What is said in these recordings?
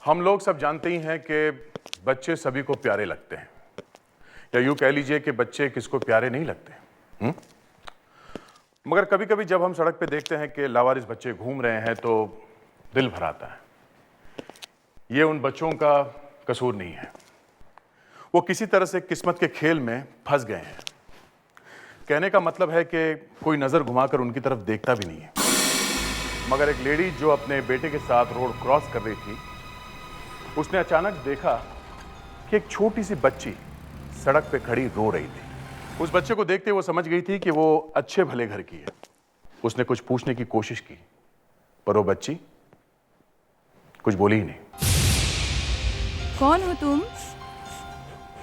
हम लोग सब जानते ही हैं कि बच्चे सभी को प्यारे लगते हैं, या यूं कह लीजिए कि बच्चे किसको प्यारे नहीं लगते। मगर कभी कभी जब हम सड़क पे देखते हैं कि लावारिस बच्चे घूम रहे हैं तो दिल भर आता है। ये उन बच्चों का कसूर नहीं है, वो किसी तरह से किस्मत के खेल में फंस गए हैं। कहने का मतलब है कि कोई नजर घुमाकर उनकी तरफ देखता भी नहीं है। मगर एक लेडी जो अपने बेटे के साथ रोड क्रॉस कर रही थी, उसने अचानक देखा कि एक छोटी सी बच्ची सड़क पे खड़ी रो रही थी। उस बच्चे को देखते वो समझ गई थी कि वो अच्छे भले घर की है। उसने कुछ पूछने की कोशिश की, पर वो बच्ची कुछ बोली ही नहीं। कौन हो तुम?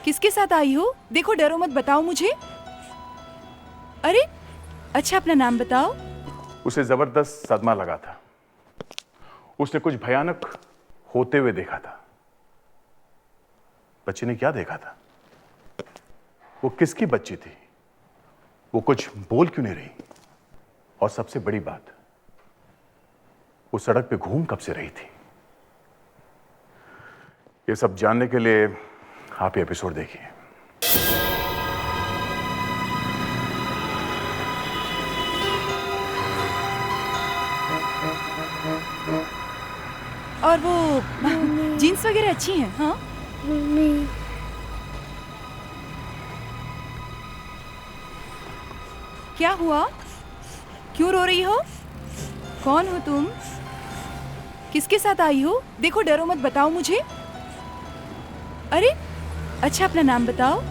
किसके साथ आई हो? देखो, डरो मत, बताओ मुझे। अरे अच्छा, अपना नाम बताओ। उसे जबरदस्त सदमा लगा था। उसने कुछ भयानक होते हुए देखा था। बच्ची ने क्या देखा था? वो किसकी बच्ची थी? वो कुछ बोल क्यों नहीं रही? और सबसे बड़ी बात, वो सड़क पे घूम कब से रही थी? ये सब जानने के लिए आप ये एपिसोड देखिए। और वो जीन्स वगैरह अच्छी हैं? हाँ, क्या हुआ? क्यों रो रही हो? कौन हो तुम? किसके साथ आई हो? देखो, डरो मत, बताओ मुझे। अरे अच्छा, अपना नाम बताओ।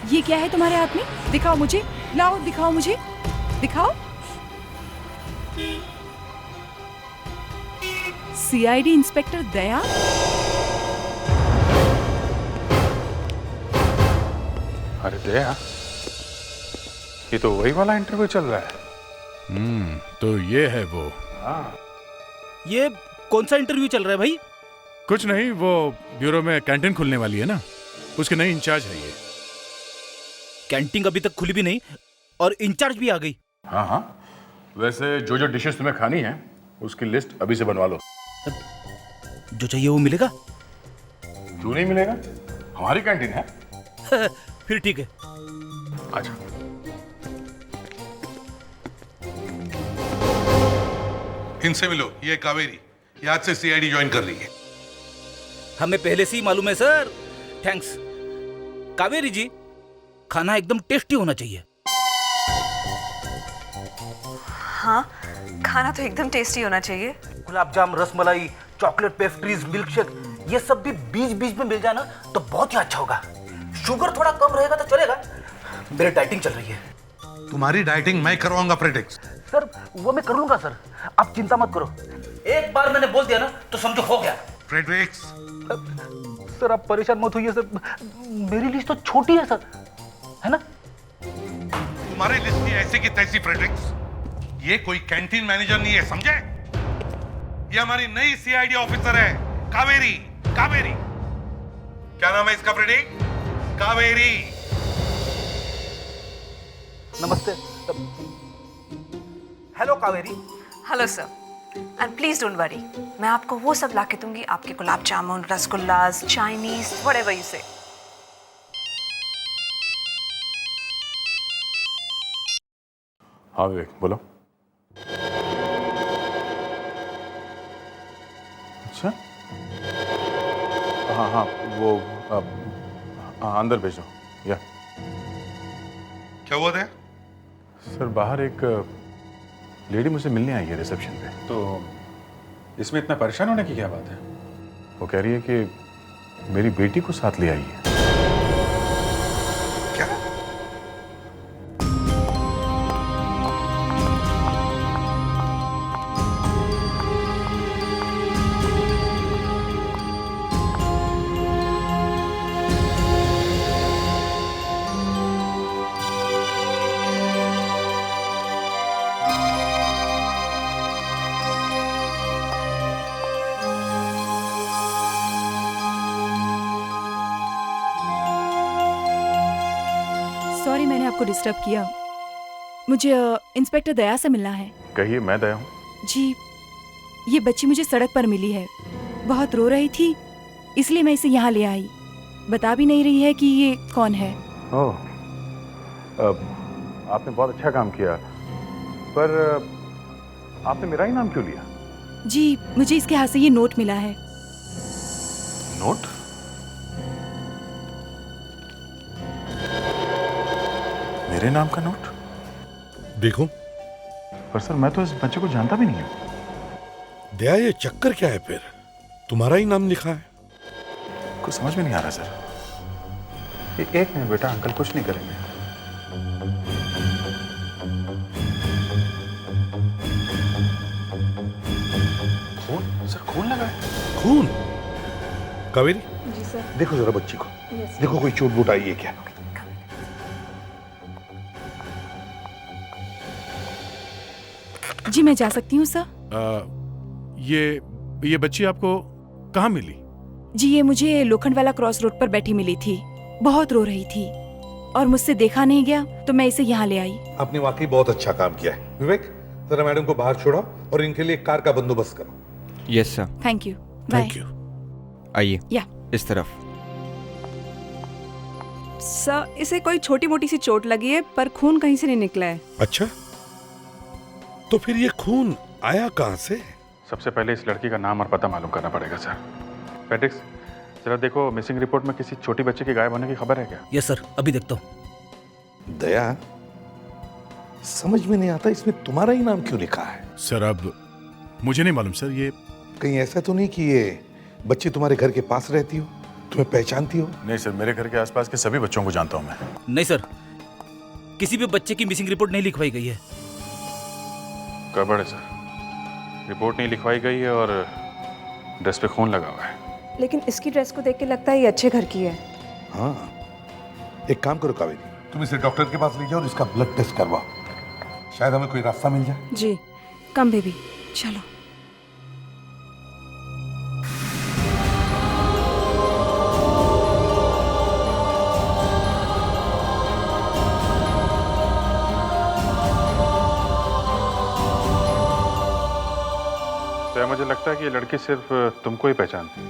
ये क्या है तुम्हारे हाथ में? दिखाओ मुझे, लाओ, दिखाओ मुझे, दिखाओ। सीआईडी इंस्पेक्टर दया? अरे दया, ये तो वही वाला इंटरव्यू चल रहा है। तो ये है वो। ये कौन सा इंटरव्यू चल रहा है भाई? कुछ नहीं, वो ब्यूरो में कैंटीन खुलने वाली है ना, उसके नई इंचार्ज है ये। कैंटीन अभी तक खुली भी नहीं और इंचार्ज भी आ गई। हाँ हाँ, वैसे जो जो डिशेस तुम्हें खानी है उसकी लिस्ट अभी से बनवा लो। जो चाहिए वो मिलेगा? क्यों नहीं मिलेगा? हमारी कैंटीन है। फिर ठीक है। अच्छा, इनसे मिलो, ये कावेरी, ये आज से सीआईडी ज्वाइन कर रही है। हमें पहले से ही मालूम है सर। थैंक्स। कावेरी जी, खाना एकदम टेस्टी होना चाहिए। हाँ, खाना तो एकदम टेस्टी होना चाहिए। Gulab jam, rasmalai, chocolate pastries, milk shake, ये सब भी बीच बीच में मिल जाए ना तो बहुत ही अच्छा होगा। शुगर थोड़ा कम रहेगा तो चलेगा। मेरी डाइटिंग चल रही है। तुम्हारी डाइटिंग मैं करवाऊंगा प्रेडिक्स। सर वो मैं कर लूंगा सर, आप चिंता मत करो। एक बार मैंने बोल दिया ना तो समझो हो गया। फ्रेडरिक्स, सर आप परेशान मत होइए सर, मेरी लिस्ट तो छोटी है सर, है ना? तुम्हारी लिस्ट की ऐसी की तैसी फ्रेडरिक्स। ये कोई कैंटीन मैनेजर नहीं है, समझे? ये हमारी नई सीआईडी ऑफिसर है, कावेरी। कावेरी, क्या नाम है इसका फ्रेडिक? कावेरी। नमस्ते। Hello Kaveri. Hello sir, and please don't worry, मैं आपको वो सब ला के दूंगी, आपके gulab jamun, rasgullas, Chinese, whatever you से। हाँ विवेक, बोलो। अच्छा, हाँ हाँ, वो हाँ, अंदर भेजो। या क्या हुआ था? सर, बाहर एक लेडी मुझसे मिलने आई है रिसेप्शन पे। तो इसमें इतना परेशान होने की क्या बात है? वो कह रही है कि मेरी बेटी को साथ ले आई है। क्या? सॉरी, मैंने आपको डिस्टर्ब किया। मुझे इंस्पेक्टर दया से मिलना है। कहिए, मैं दया हूँ। जी, ये बच्ची मुझे सड़क पर मिली है। बहुत रो रही थी, इसलिए मैं इसे यहाँ ले आई। बता भी नहीं रही है कि ये कौन है। ओह, आपने बहुत अच्छा काम किया, पर आपने मेरा ही नाम क्यों लिया? जी, मुझे इसके हाथ से ये नोट मिला है। नोट? मेरे नाम का नोट? देखो पर सर, मैं तो इस बच्चे को जानता भी नहीं हूँ। दया, ये चक्कर क्या है फिर? तुम्हारा ही नाम लिखा है। कुछ समझ में नहीं आ रहा सर। एक मिनट बेटा, अंकल कुछ नहीं करेंगे। खून? सर खून लगा है। खून? कावेरी, जी सर। देखो जरा बच्ची को। देखो कोई चोट वोट आई है क्या? जी, मैं जा सकती हूँ सर। ये बच्ची आपको कहाँ मिली? जी, ये मुझे लोखंड वाला क्रॉस रोड पर बैठी मिली थी। बहुत रो रही थी और मुझसे देखा नहीं गया, तो मैं इसे यहाँ ले आई। आपने वाकई बहुत अच्छा काम किया है। विवेक, जरा मैडम को बाहर छोड़ो और इनके लिए एक कार का बंदोबस्त करो। Yes sir. Thank you. Bye. Thank you. आइए या इस तरफ। सर, इसे कोई छोटी मोटी सी चोट लगी है, पर खून कहीं से नहीं निकला है। अच्छा, तो फिर ये खून आया कहाँ से? सबसे पहले इस लड़की का नाम और पता मालूम करना पड़ेगा सर। पेट्रिक्स, जरा देखो, मिसिंग रिपोर्ट में किसी छोटी बच्चे के गायब होने की खबर है क्या? यस सर, अभी देखता हूँ। दया, समझ में नहीं आता इसमें तुम्हारा ही नाम क्यों लिखा है? सर, अब मुझे नहीं मालूम सर। ये कहीं ऐसा तो नहीं कि ये बच्ची तुम्हारे घर के पास रहती हो, तुम्हें पहचानती हो? नहीं सर, मेरे घर के आसपास के सभी बच्चों को जानता हूँ मैं। नहीं सर, किसी भी बच्चे की मिसिंग रिपोर्ट नहीं लिखवाई गई है। गड़बड़ है सर, रिपोर्ट नहीं लिखवाई गई है और ड्रेस पे खून लगा हुआ है। लेकिन इसकी ड्रेस को देख के लगता है ये अच्छे घर की है। हाँ, एक काम करो कावेरी, तुम इसे डॉक्टर के पास ले जाओ और इसका ब्लड टेस्ट करवाओ। शायद हमें कोई रास्ता मिल जाए। जी, कम बेबी, चलो। तो मुझे लगता है कि ये लड़की सिर्फ तुमको ही पहचानती है।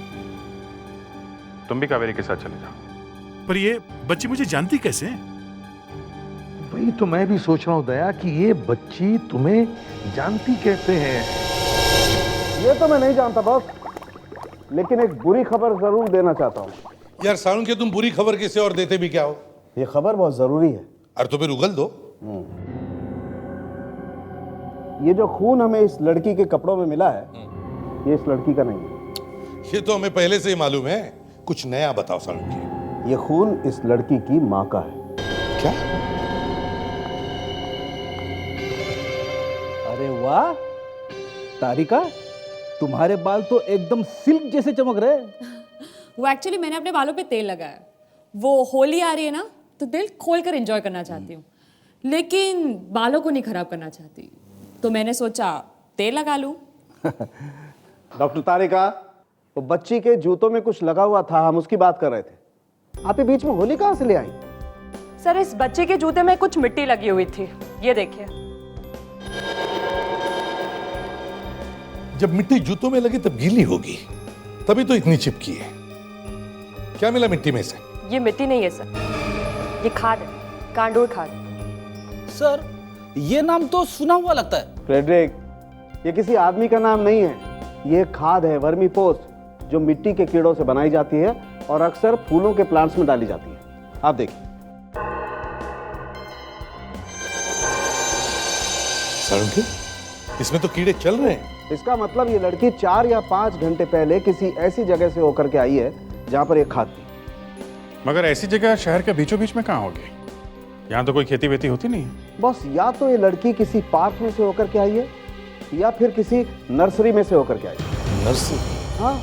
तुम भी कावेरी के साथ चले जाओ। पर ये बच्ची मुझे जानती कैसे है? वही तो मैं भी सोच रहा हूँ दया कि ये बच्ची तुम्हें जानती कैसे है। ये तो मैं नहीं जानता बॉस, लेकिन एक बुरी खबर जरूर देना चाहता हूँ। यार सारुण के, तुम बुरी खबर किसे और देते भी क्या हो? ये खबर बहुत जरूरी है। अरे तो फिर उगल दो। ये जो खून हमें इस लड़की के कपड़ों में मिला है, ये इस लड़की का नहीं है। ये तो हमें पहले से ही मालूम है। कुछ नया बताओ सारुण की। ये खून इस लड़की की माँ का है। क्या? अरे वाह तारिका, तुम्हारे बाल तो एकदम सिल्क जैसे चमक रहे हैं। वो एक्चुअली मैंने अपने बालों पे तेल लगाया। वो होली आ रही है ना, तो दिल खोल कर एंजॉय करना चाहती हूँ, लेकिन बालों को नहीं खराब करना चाहती, तो मैंने सोचा तेल लगा लूं। डॉक्टर तारिका, वो बच्ची के जूतों में कुछ लगा हुआ था, हम उसकी बात कर रहे थे। आप ये बीच में होली कहाँ से ले आई? सर, इस बच्चे के जूते में कुछ मिट्टी लगी हुई थी, ये देखिए। जब मिट्टी जूतों में लगी तब गीली होगी, तभी तो इतनी चिपकी है। क्या मिला मिट्टी में से? ये मिट्टी नहीं है सर, ये खाद है, कांडोर खाद। सर, ये नाम तो सुना हुआ लगता है। फ्रेडरिक, ये किसी आदमी का नाम नहीं है। ये खाद है, वर्मी पोस्ट, जो मिट्टी के कीड़ों से बनाई जाती है और अक्सर फूलों के प्लांट्स में डाली जाती है। आप देखिए। सारुण के, इसमें तो कीड़े चल रहे हैं। इसका मतलब ये लड़की 4 या 5 घंटे पहले किसी ऐसी जगह से होकर के आई है जहां पर ये खाद थी। मगर ऐसी जगह शहर के बीचों बीच में कहाँ होगी? यहाँ तो कोई खेती वेती होती नहीं है। बस या तो ये लड़की किसी पार्क में से होकर के आई है या फिर किसी नर्सरी में से होकर के आई है। नर्सरी? हाँ,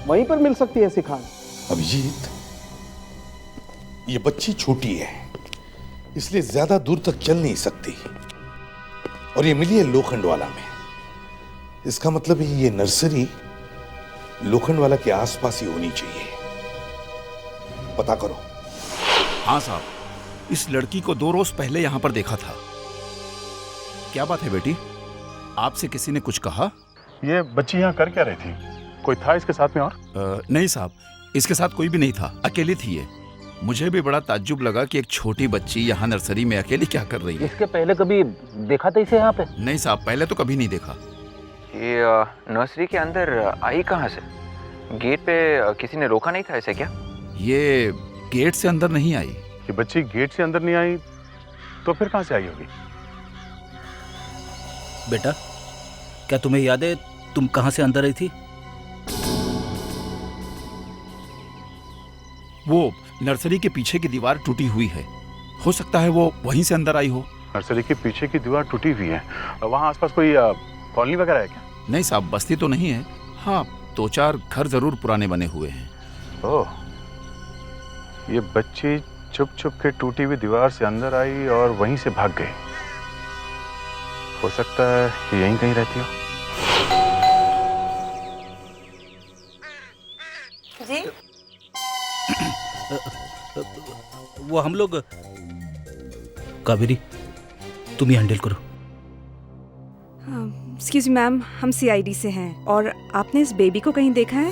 वहीं पर मिल सकती है ऐसी खाद। अभिजीत, ये बच्ची छोटी है, इसलिए ज्यादा दूर तक चल नहीं सकती, और ये मिली है लोखंडवाला में। इसका मतलब है ये नर्सरी लोखंडवाला के आसपास ही होनी चाहिए। पता करो। हाँ साहब, इस लड़की को 2 रोज पहले यहां पर देखा था। क्या बात है बेटी, आपसे किसी ने कुछ कहा? ये बच्ची यहाँ कर क्या रही थी? कोई था इसके साथ में और? नहीं साहब, इसके साथ कोई भी नहीं था, अकेली थी ये। मुझे भी बड़ा ताज्जुब लगा कि एक छोटी बच्ची यहाँ नर्सरी में अकेली क्या कर रही है। इसके पहले कभी देखा था इसे यहाँ पे? नहीं साहब, पहले तो कभी नहीं देखा। ये नर्सरी के अंदर आई कहाँ से? गेट पे किसी ने रोका नहीं था ऐसे क्या? ये गेट से अंदर नहीं आई। ये बच्ची गेट से अंदर नहीं आई तो फिर कहाँ से आई होगी? बेटा, क्या तुम्हें याद है तुम कहाँ से अंदर आई थी? वो नर्सरी के पीछे की दीवार टूटी हुई है, हो सकता है वो वहीं से अंदर आई हो। नर्सरी के पीछे की दीवार टूटी हुई है, वहाँ आसपास कोई कॉलोनी वगैरह है क्या? नहीं साहब, बस्ती तो नहीं है। हाँ, 2-4 घर जरूर पुराने बने हुए हैं। ओह, ये बच्ची छुप छुप के टूटी हुई दीवार से अंदर आई और वहीं से भाग गई। हो सकता है कि यहीं कहीं रहती हो। जी वो हम लोग, कावेरी तुम ही हैंडल करो। एक्सक्यूज मी मैम, हम सीआईडी से हैं और आपने इस बेबी को कहीं देखा है?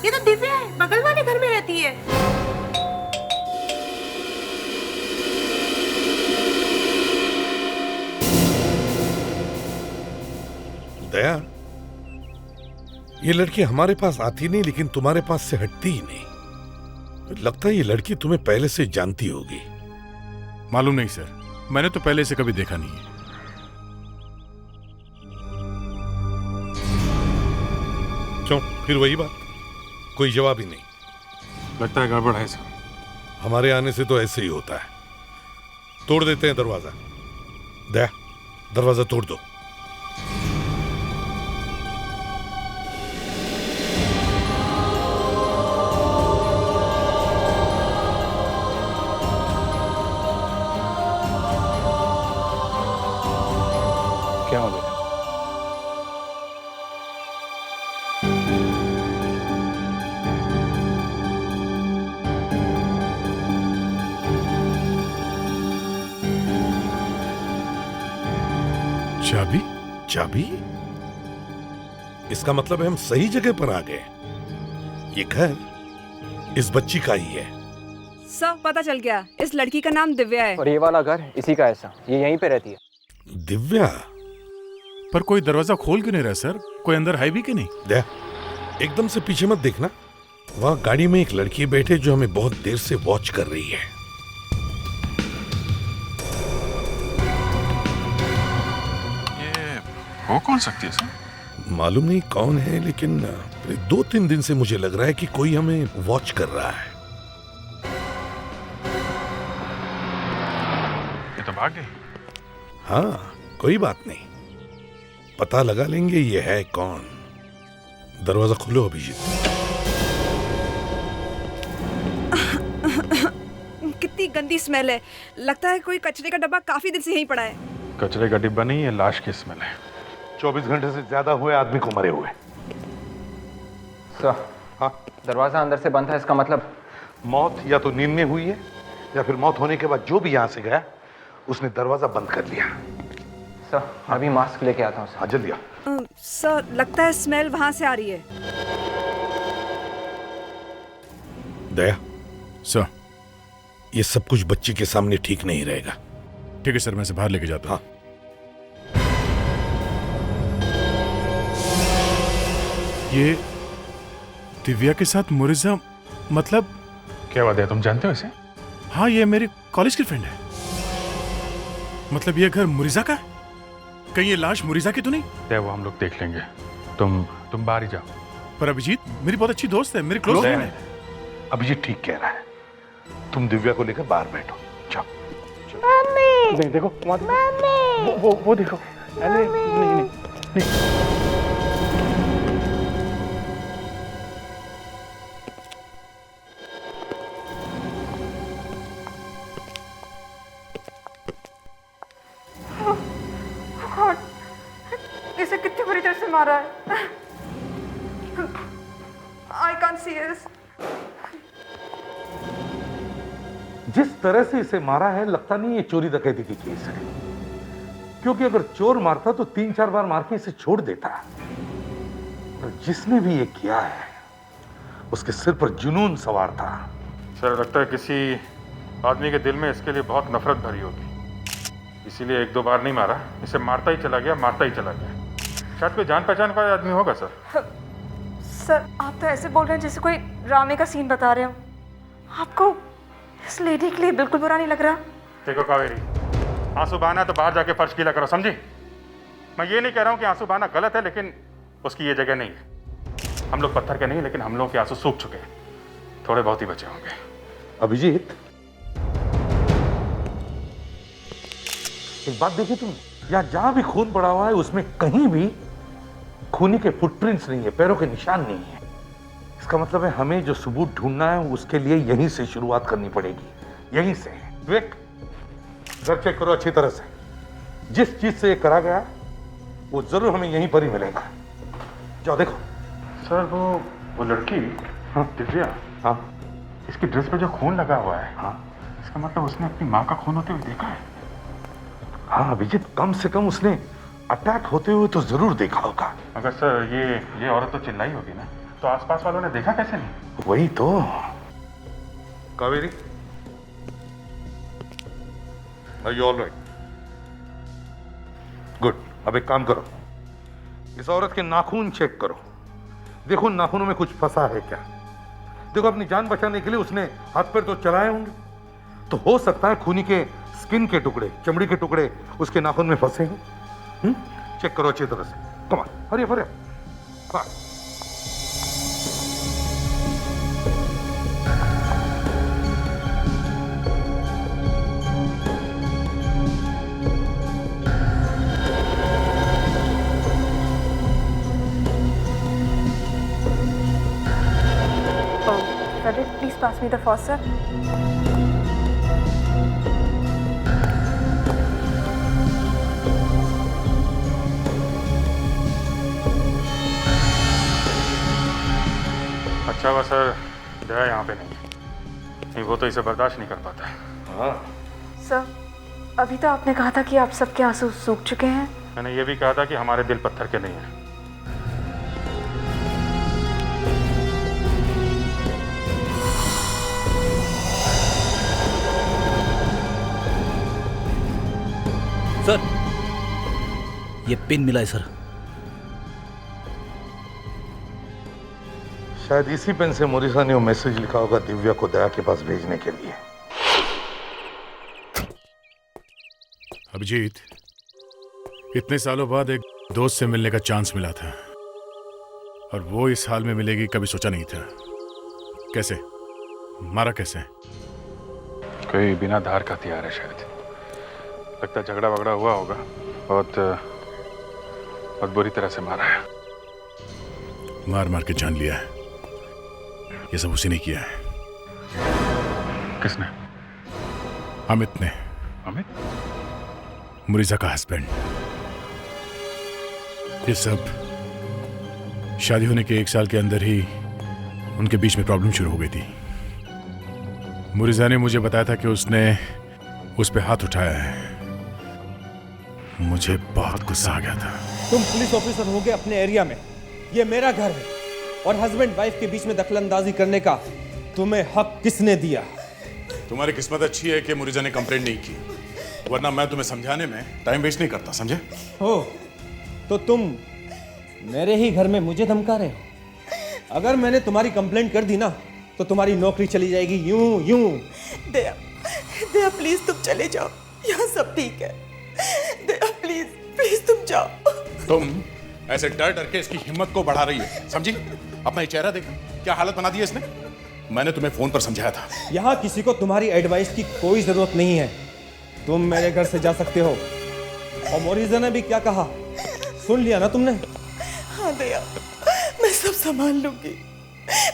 ये तो दिव्या है, बगल वाले घर में रहती है। दया, ये लड़की हमारे पास आती नहीं लेकिन तुम्हारे पास से हटती ही नहीं। लगता है ये लड़की तुम्हें पहले से जानती होगी। मालूम नहीं सर, मैंने तो पहले से कभी देखा नहीं है। क्यों, फिर वही बात, कोई जवाब ही नहीं। लगता है गड़बड़ है सर। हमारे आने से तो ऐसे ही होता है। तोड़ देते हैं दरवाजा। दया, दरवाजा तोड़ दो। क्या हो गया? चाबी? चाबी? इसका मतलब है हम सही जगह पर आ गए। ये घर इस बच्ची का ही है। सर पता चल गया, इस लड़की का नाम दिव्या है। और ये वाला घर इसी का ऐसा, ये यहीं पे रहती है। दिव्या? पर कोई दरवाजा खोल क्यों नहीं रहा सर? कोई अंदर है भी कि नहीं? दया, एकदम से पीछे मत देखना। वहां गाड़ी में एक लड़की बैठे जो हमें बहुत देर से वॉच कर रही है। ये हो कौन सकती है सर? मालूम नहीं कौन है, लेकिन 2-3 दिन से मुझे लग रहा है कि कोई हमें वॉच कर रहा है। ये तो भाग गई। हाँ, कोई बात नहीं, पता लगा लेंगे ये है कौन। दरवाजा खोलो अभिजीत। कितनी गंदी स्मेल है, लगता है कोई कचरे का डब्बा काफी दिन से यहीं पड़ा है। कचरे का डिब्बा नहीं, ये लाश की स्मेल है। 24 घंटे से ज्यादा हुए आदमी को मरे हुए। सर, हाँ, दरवाजा अंदर से बंद है, इसका मतलब मौत या तो नींद में हुई है या फिर मौत होने के बाद जो भी यहाँ से गया उसने दरवाजा बंद कर लिया। सर, अभी मास्क लेके आता हूँ सर। हाँ, जल्दी आ। सर लगता है स्मेल वहां से आ रही है। दया सर। ये सब कुछ बच्ची के सामने ठीक नहीं रहेगा। ठीक है सर, मैं इसे बाहर लेके जाता हूँ। हाँ। ये दिव्या के साथ मुरिजा, मतलब? क्या बात है, तुम जानते हो इसे? हाँ, ये मेरी कॉलेज की फ्रेंड है। मतलब ये घर मुरिजा का है? कहीं ये लाश मुरिजा की तो नहीं? वो हम लोग देख लेंगे, तुम बाहर ही जाओ। पर अभिजीत मेरी बहुत अच्छी दोस्त है, मेरी क्लोज फ्रेंड है। अभिजीत ठीक कह रहा है, तुम दिव्या को लेकर बाहर बैठो। जाओ। नहीं, देखो वो देखो। अरे नहीं। इसे कितनी बुरी तरह से मारा है। I can't see this. जिस तरह से इसे मारा है लगता नहीं ये चोरी डकैती की केस है, क्योंकि अगर चोर मारता तो 3-4 बार मार के इसे छोड़ देता। तो जिसने भी ये किया है उसके सिर पर जुनून सवार था। सर लगता है किसी आदमी के दिल में इसके लिए बहुत नफरत भरी होगी, इसीलिए एक दो बार नहीं मारा, इसे मारता ही चला गया। शायद कोई जान पहचान का आदमी होगा सर। सर आप तो ऐसे बोल रहे हैं जैसे कोई ड्रामे का सीन बता रहे हो। आपको इस लेडी के लिए बिल्कुल बुरा नहीं लग रहा? देखो कावेरी, आंसू बहाना तो बाहर जाके फर्श गीला करो, समझी? मैं ये नहीं कह रहा हूँ कि आंसू बहाना गलत है, लेकिन उसकी ये जगह नहीं है। हम लोग पत्थर के नहीं, लेकिन हम लोगों के आंसू सूख चुके हैं, थोड़े बहुत ही बचे होंगे। अभिजीत, एक बात देखी तुम, यहाँ जहां भी खून पड़ा हुआ है उसमें कहीं भी खूनी के फुटप्रिंट्स नहीं है, पैरों के निशान नहीं है। इसका मतलब है हमें जो सबूत ढूंढना है उसके लिए यहीं से शुरुआत करनी पड़ेगी, यहीं से। विवेक, घर चेक करो अच्छी तरह से, जिस चीज से ये करा गया वो जरूर हमें यहीं पर ही मिलेगा। जाओ देखो। सर वो लड़की, हाँ दिव्या, हाँ इसकी ड्रेस पे जो खून लगा हुआ है, हाँ इसका मतलब उसने अपनी माँ का खून होते हुए देखा है। हाँ अभिजीत, कम से कम उसने अटैक होते हुए तो जरूर देखा होगा। मगर सर ये औरत तो चिल्लाई होगी ना, तो आसपास वालों ने देखा कैसे नहीं? वही तो। Kaveri, are you alright? Good. अब एक काम करो, इस औरत के नाखून चेक करो, देखो नाखूनों में कुछ फंसा है क्या। देखो अपनी जान बचाने के लिए उसने हाथ पैर तो चलाए होंगे, तो हो सकता है खूनी के स्किन के टुकड़े, चमड़ी के टुकड़े उसके नाखून में फंसे हैं। चेक करो अच्छी तरह से। Come on, Hari Hari. हाँ Please pass me the faucet. अच्छा हुआ सर दया यहाँ पे नहीं, वो तो इसे बर्दाश्त नहीं कर पाता है। हाँ सर, अभी तो आपने कहा था कि आप सबके आंसू सूख चुके हैं। मैंने ये भी कहा था कि हमारे दिल पत्थर के नहीं हैं। सर, ये पिन मिला है सर। शायद इसी पेन से मोरिसा ने वो मैसेज लिखा होगा दिव्या को दया के पास भेजने के लिए। अभिजीत, इतने सालों बाद एक दोस्त से मिलने का चांस मिला था, और वो इस हाल में मिलेगी कभी सोचा नहीं था। कैसे मारा? कैसे? कोई बिना धार का हथियार है शायद, लगता है झगड़ा वगड़ा हुआ होगा, बहुत बुरी तरह से मारा है। मार मार के जान लिया है, ये सब उसी ने किया है। किसने? अमित ने। अमित? मुरीजा का हस्बैंड। ये सब शादी होने के 1 साल के अंदर ही उनके बीच में प्रॉब्लम शुरू हो गई थी। मुरीजा ने मुझे बताया था कि उसने उस पे हाथ उठाया है। मुझे बहुत गुस्सा आ गया था। तुम पुलिस ऑफिसर होगे अपने एरिया में, ये मेरा घर है, और हस्बैंड वाइफ के बीच में दखलंदाजी करने का तुम्हें हक किसने दिया? तुम्हारी किस्मत अच्छी है कि मुरीजा ने कंप्लेंट नहीं की, वरना मैं तुम्हें समझाने में टाइम वेस्ट नहीं करता, समझे? हो तो तुम मेरे ही घर में मुझे धमका रहे हो। अगर मैंने तुम्हारी कंप्लेंट कर दी ना तो तुम्हारी नौकरी चली जाएगी यूं यूं। दया, दया प्लीज तुम चले जाओ, यहाँ सब ठीक है। दया प्लीज प्लीज तुम जाओ। तुम ऐसे डर डर के इसकी हिम्मत को बढ़ा रही है, समझी? अपना ये चेहरा देखा, क्या हालत बना दी है इसने। मैंने तुम्हें फोन पर समझाया था। यहाँ किसी को तुम्हारी एडवाइस की कोई जरूरत नहीं है, तुम मेरे घर से जा सकते हो। और मोरिजा ने भी क्या कहा सुन लिया ना तुमने? हाँ दया, मैं सब संभाल लूंगी,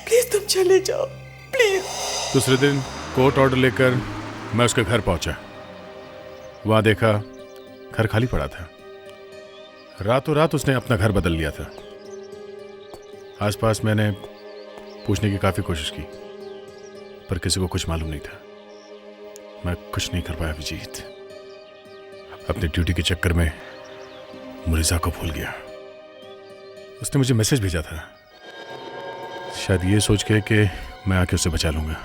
प्लीज तुम चले जाओ प्लीज। दूसरे दिन कोर्ट ऑर्डर लेकर मैं उसके घर पहुंचा। वहां देखा घर खाली पड़ा था। रातों रात उसने अपना घर बदल लिया था। आसपास मैंने पूछने की काफी कोशिश की, पर किसी को कुछ मालूम नहीं था। मैं कुछ नहीं कर पाया अभिजीत। अपनी ड्यूटी के चक्कर में मुरीजा को भूल गया। उसने मुझे मैसेज भेजा था, शायद ये सोच के कि मैं आके उसे बचा लूंगा,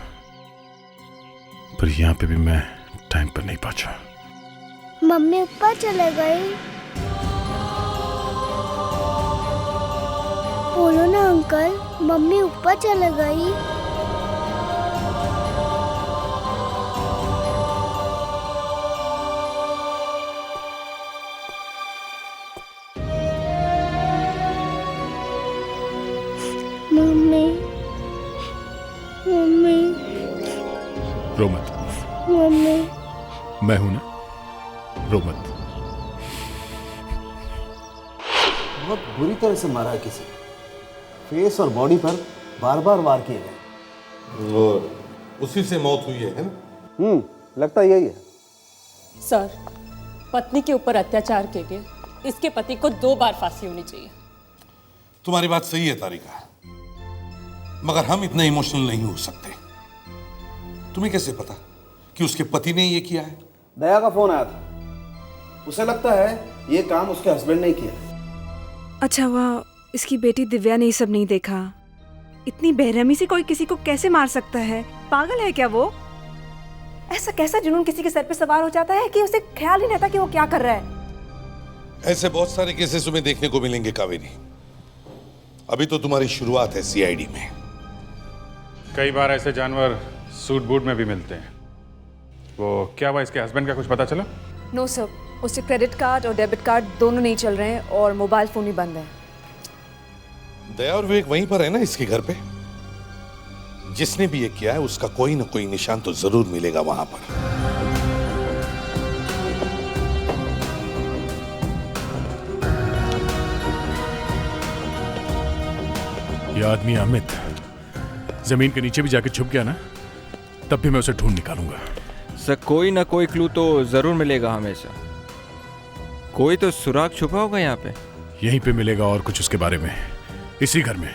पर यहाँ पे भी मैं टाइम पर नहीं पहुंचा। मम्मी ऊपर चले गई। बोलो ना अंकल, मम्मी ऊपर चले गई। मम्मी, मम्मी, रो मत, मम्मी। मैं हूं ना, रो मत। बहुत बुरी तरह से मारा है किसी, फेस और बॉडी पर बार बार वार किए गए और उसी से मौत हुई है ना? लगता यही है। सर, पत्नी के ऊपर अत्याचार के लिए इसके पति को 2 बार फांसी होनी चाहिए। तुम्हारी बात सही है तारिका, मगर हम इतने इमोशनल नहीं हो सकते। तुम्हें कैसे पता कि उसके पति ने ये किया है? दया का फोन आया था, उसे लगता है ये काम उसके हस्बैंड ने किया। अच्छा हुआ इसकी बेटी दिव्या ने ये सब नहीं देखा। इतनी बेरहमी से कोई किसी को कैसे मार सकता है? पागल है क्या वो? ऐसा कैसा जुनून किसी के सर पे सवार हो जाता है कि उसे ख्याल ही नहीं रहता कि वो क्या कर रहा है। ऐसे बहुत सारे केसेस तुम्हें देखने को मिलेंगे कावेरी। अभी तो तुम्हारी शुरुआत है सीआईडी में। कई बार ऐसे जानवर सूट बूट में भी मिलते हैं। वो क्या हुआ, इसके हस्बैंड का कुछ पता चला? नो सर, उसके क्रेडिट कार्ड और डेबिट कार्ड दोनों नहीं चल रहे हैं और मोबाइल फोन भी बंद है। दया और विवेक वहीं पर है ना इसके घर पे? जिसने भी ये किया है उसका कोई ना कोई निशान तो जरूर मिलेगा वहां पर। ये आदमी अमित जमीन के नीचे भी जाके छुप गया ना, तब भी मैं उसे ढूंढ निकालूंगा। सर, कोई ना कोई क्लू तो जरूर मिलेगा हमेशा। कोई तो सुराग छुपा होगा यहाँ पे। यहीं पे मिलेगा और कुछ उसके बारे में, इसी घर में।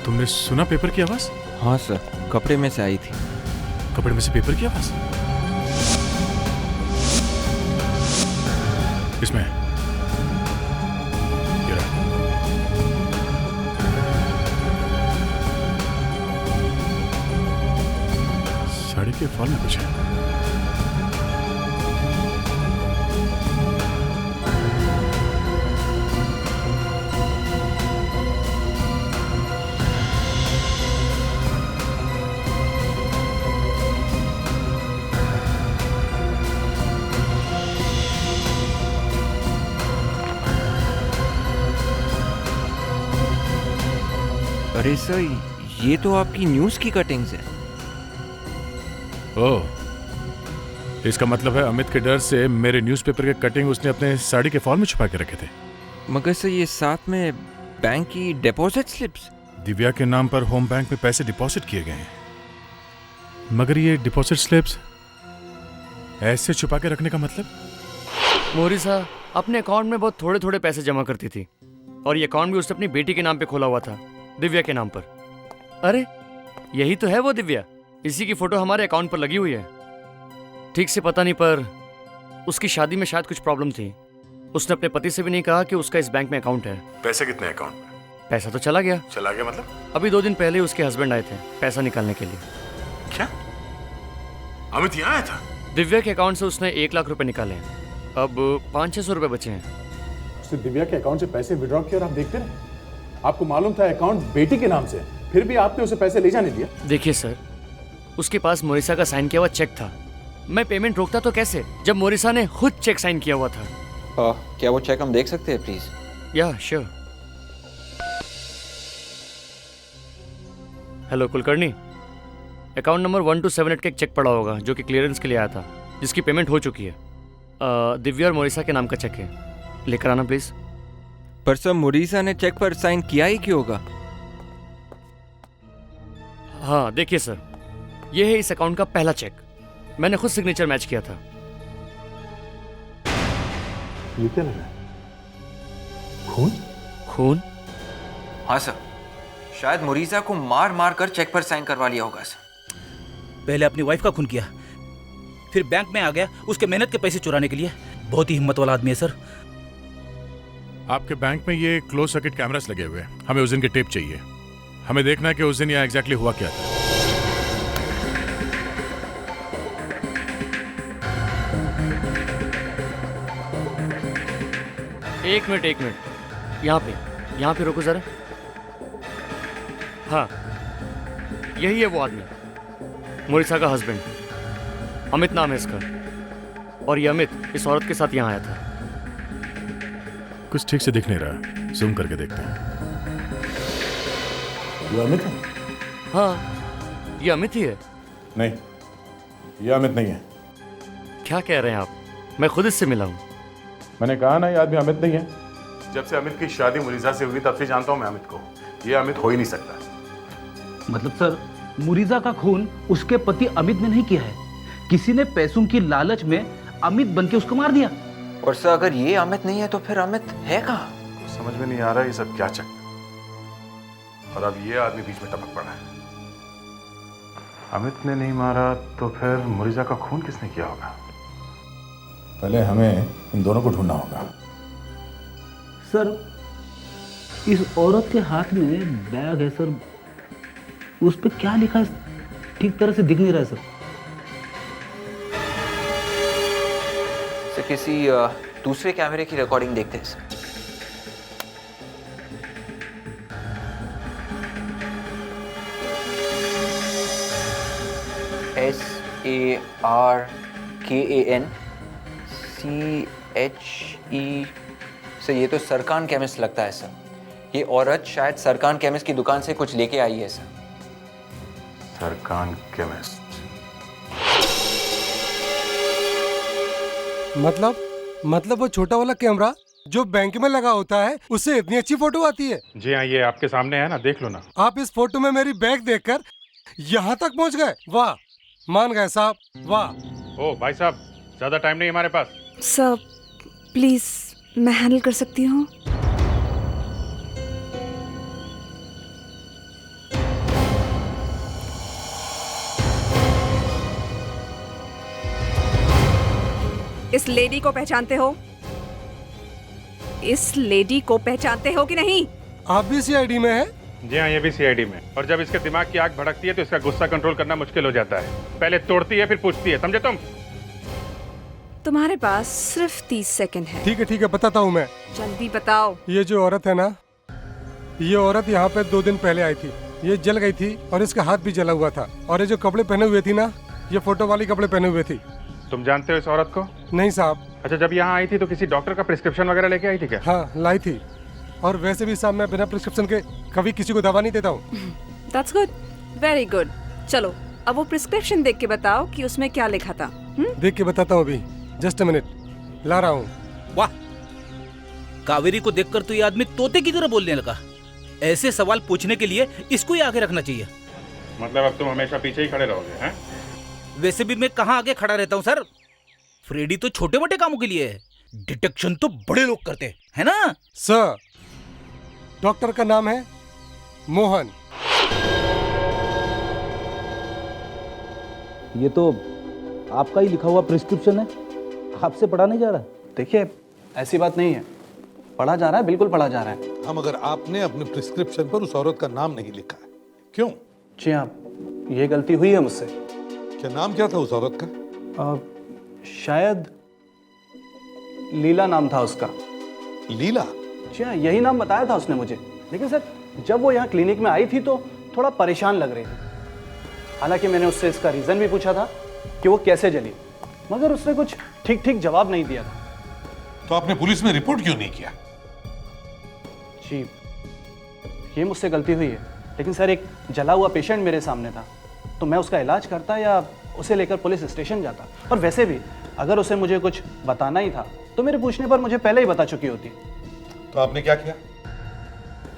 तुमने सुना पेपर की आवाज? हाँ सर, कपड़े में से आई थी। कपड़े में से पेपर की आवाज? इसमें ये रहा। साड़ी के फॉल में कुछ है। अरे सर, ये तो आपकी न्यूज़ की कटिंग्स है। ओह, इसका मतलब है अमित के डर से मेरे न्यूज़पेपर के कटिंग उसने अपने साड़ी के फॉल में छुपा के रखे थे। मगर सर, ये साथ में बैंक की डिपॉजिट स्लिप्स। दिव्या के नाम पर होम बैंक में पैसे डिपॉजिट किए गए हैं, मगर ये डिपॉजिट स्लिप्स ऐसे छुपा के रखने का मतलब? मोरिसा अपने अकाउंट में बहुत थोड़े थोड़े पैसे जमा करती थी और ये अकाउंट भी उसने अपनी बेटी के नाम पे खोला हुआ था, दिव्या के नाम पर। अरे यही तो है वो दिव्या, इसी की फोटो हमारे अकाउंट पर लगी हुई है। ठीक से पता नहीं, पर उसकी शादी में शायद कुछ प्रॉब्लम थी। उसने अपने पति से भी नहीं कहा कि उसका इस बैंक में अकाउंट है। पैसे कितने अकाउंट में? पैसा तो चला गया। चला गया मतलब? अभी 2 दिन पहले उसके हस्बैंड आए थे पैसा निकालने के लिए। क्या अमित यहाँ आया था? दिव्या के अकाउंट से उसने 1 लाख रुपए निकाले हैं। अब 500-600 रुपए बचे हैं। उसने दिव्या के अकाउंट से पैसे विड्रॉ किए और आप देखते रहे। आपको मालूम था अकाउंट बेटी के नाम से, फिर भी आपने उसे पैसे ले जाने दिया। देखिए सर, उसके पास मोरिसा का साइन किया हुआ चेक था। मैं पेमेंट रोकता तो कैसे, जब मोरिसा ने खुद चेक साइन किया हुआ था। क्या वो चेक हम देख सकते हैं प्लीज? या sure. Hello Kulkarni, account number 1278 का एक चेक पड़ा होगा जो कि क्लियरेंस के लिए आया था, जिसकी पेमेंट हो चुकी है। दिव्या और मोरिसा के नाम का चेक है, लेकर आना प्लीज। पर सर, मोरिसा ने चेक पर साइन किया ही क्यों होगा? हाँ देखिए सर, ये है इस अकाउंट का पहला चेक। मैंने खुद सिग्नेचर मैच किया था। ये क्या लगा? खून? खून? हाँ सर, शायद मोरिसा को मार मार कर चेक पर साइन करवा लिया होगा सर। पहले अपनी वाइफ का खून किया, फिर बैंक में आ गया उसके मेहनत के पैसे चुराने के लिए। बहुत ही हिम्मत वाला आदमी है सर। आपके बैंक में ये क्लोज सर्किट कैमरास लगे हुए हैं, हमें उस दिन के टेप चाहिए। हमें देखना है कि उस दिन यहाँ एग्जैक्टली हुआ क्या था। एक मिनट, यहाँ पे रुको जरा। हाँ, यही है वो आदमी, मोरिसा का हस्बैंड, अमित नाम है इसका। और ये अमित इस औरत के साथ यहाँ आया था। कुछ ठीक से दिख नहीं रहा, जूम करके देखते हैं। ये अमित है? हाँ, ये अमित ही है। नहीं, ये अमित नहीं है। क्या कह रहे हैं आप? मैं खुद इससे मिला हूँ। मैंने कहा ना, ये आदमी अमित नहीं है। जब से अमित की शादी मुरीजा से हुई तब से जानता हूँ मैं अमित को। ये अमित हो ही नहीं सकता। मतलब सर, मुरीजा का खून उसके पति अमित ने नहीं किया है, किसी ने पैसों की लालच में अमित बनके उसको मार दिया। और सर अगर ये अमित नहीं है तो फिर अमित है कहाँ? समझ में नहीं आ रहा ये सब क्या चक्कर। और अब ये आदमी बीच में टपक पड़ा है। अमित ने नहीं मारा तो फिर मुरीजा का खून किसने किया होगा? पहले हमें इन दोनों को ढूंढना होगा। सर, इस औरत के हाथ में बैग है सर, उस पर क्या लिखा है ठीक तरह से दिख नहीं रहा है सर। सर किसी दूसरे कैमरे की रिकॉर्डिंग देखते हैं सर। SARKAN सर ये तो सरकान केमिस्ट लगता है सर। ये औरत शायद सरकान केमिस्ट की दुकान से कुछ लेके आई है सर। सरकान केमिस्ट मतलब वो छोटा वाला कैमरा जो बैंक में लगा होता है, उससे इतनी अच्छी फोटो आती है? जी हाँ, ये आपके सामने है ना, देख लो ना। आप इस फोटो में मेरी बैग देखकर यहाँ तक पहुँच गए, वाह, मान गए साहब, वाह। ओ भाई साहब, ज्यादा टाइम नहीं हमारे पास। सर प्लीज, मैं हैंडल कर सकती हूँ। इस लेडी को पहचानते हो? इस लेडी को पहचानते हो कि नहीं? आप भी सीआईडी में है? जी हाँ, ये भी सीआईडी में। और जब इसके दिमाग की आग भड़कती है तो इसका गुस्सा कंट्रोल करना मुश्किल हो जाता है। पहले तोड़ती है फिर पूछती है, समझे तुम? तुम्हारे पास सिर्फ 30 सेकंड है। ठीक है, बताता हूँ मैं। जल्दी बताओ। ये जो औरत है ना, ये औरत यहाँ पे 2 दिन पहले आई थी। ये जल गई थी और इसका हाथ भी जला हुआ था। और ये जो कपड़े पहने हुए थी ना, ये फोटो वाली कपड़े पहने हुए थी। तुम जानते हो इस औरत को? नहीं साहब। अच्छा, जब यहाँ आई थी तो किसी डॉक्टर का प्रिस्क्रिप्शन वगैरह लेके आई थी क्या? हाँ, लाई थी। और वैसे भी साहब, मैं बिना प्रिस्क्रिप्शन के कभी किसी को दवा नहीं देता हूँ। That's good, very good। चलो अब वो प्रिस्क्रिप्शन देख के बताओ कि उसमें क्या लिखा था। देख के बताता हूँ अभी, जस्ट अ मिनट, ला रहा हूँ। वाह, कावेरी को देखकर तो ये आदमी तोते की तरह बोलने लगा। ऐसे सवाल पूछने के लिए इसको ही आगे रखना चाहिए। मतलब अब तुम हमेशा पीछे ही खड़े रहोगे हैं? वैसे भी मैं कहाँ आगे खड़ा रहता हूँ सर। फ्रेडी तो छोटे मोटे कामों के लिए है, डिटेक्शन तो बड़े लोग करते हैं, है ना? सर, डॉक्टर का नाम है मोहन। ये तो आपका ही लिखा हुआ प्रिस्क्रिप्शन है, आपसे पढ़ा नहीं जा रहा। देखिए, ऐसी बात नहीं है, पढ़ा जा रहा है, बिल्कुल पढ़ा जा रहा है। हम मगर आपने अपने प्रिस्क्रिप्शन पर उस औरत का नाम नहीं लिखा है, क्यों? जी हाँ, ये गलती हुई है मुझसे। क्या नाम क्या था उस औरत का? शायद लीला नाम था उसका। लीला? जी हाँ, यही नाम बताया था उसने मुझे। लेकिन सर, जब वो यहाँ क्लिनिक में आई थी तो थोड़ा परेशान लग रही थी। हालांकि मैंने उससे इसका रीज़न भी पूछा था कि वो कैसे जली, मगर उसने कुछ ठीक जवाब नहीं दिया था। तो आपने पुलिस में रिपोर्ट क्यों नहीं किया? जी, ये मुझसे गलती हुई है। लेकिन सर, एक जला हुआ पेशेंट मेरे सामने था, तो मैं उसका इलाज करता या उसे लेकर पुलिस स्टेशन जाता। और वैसे भी अगर उसे मुझे कुछ बताना ही था तो मेरे पूछने पर मुझे पहले ही बता चुकी होती। तो आपने क्या किया?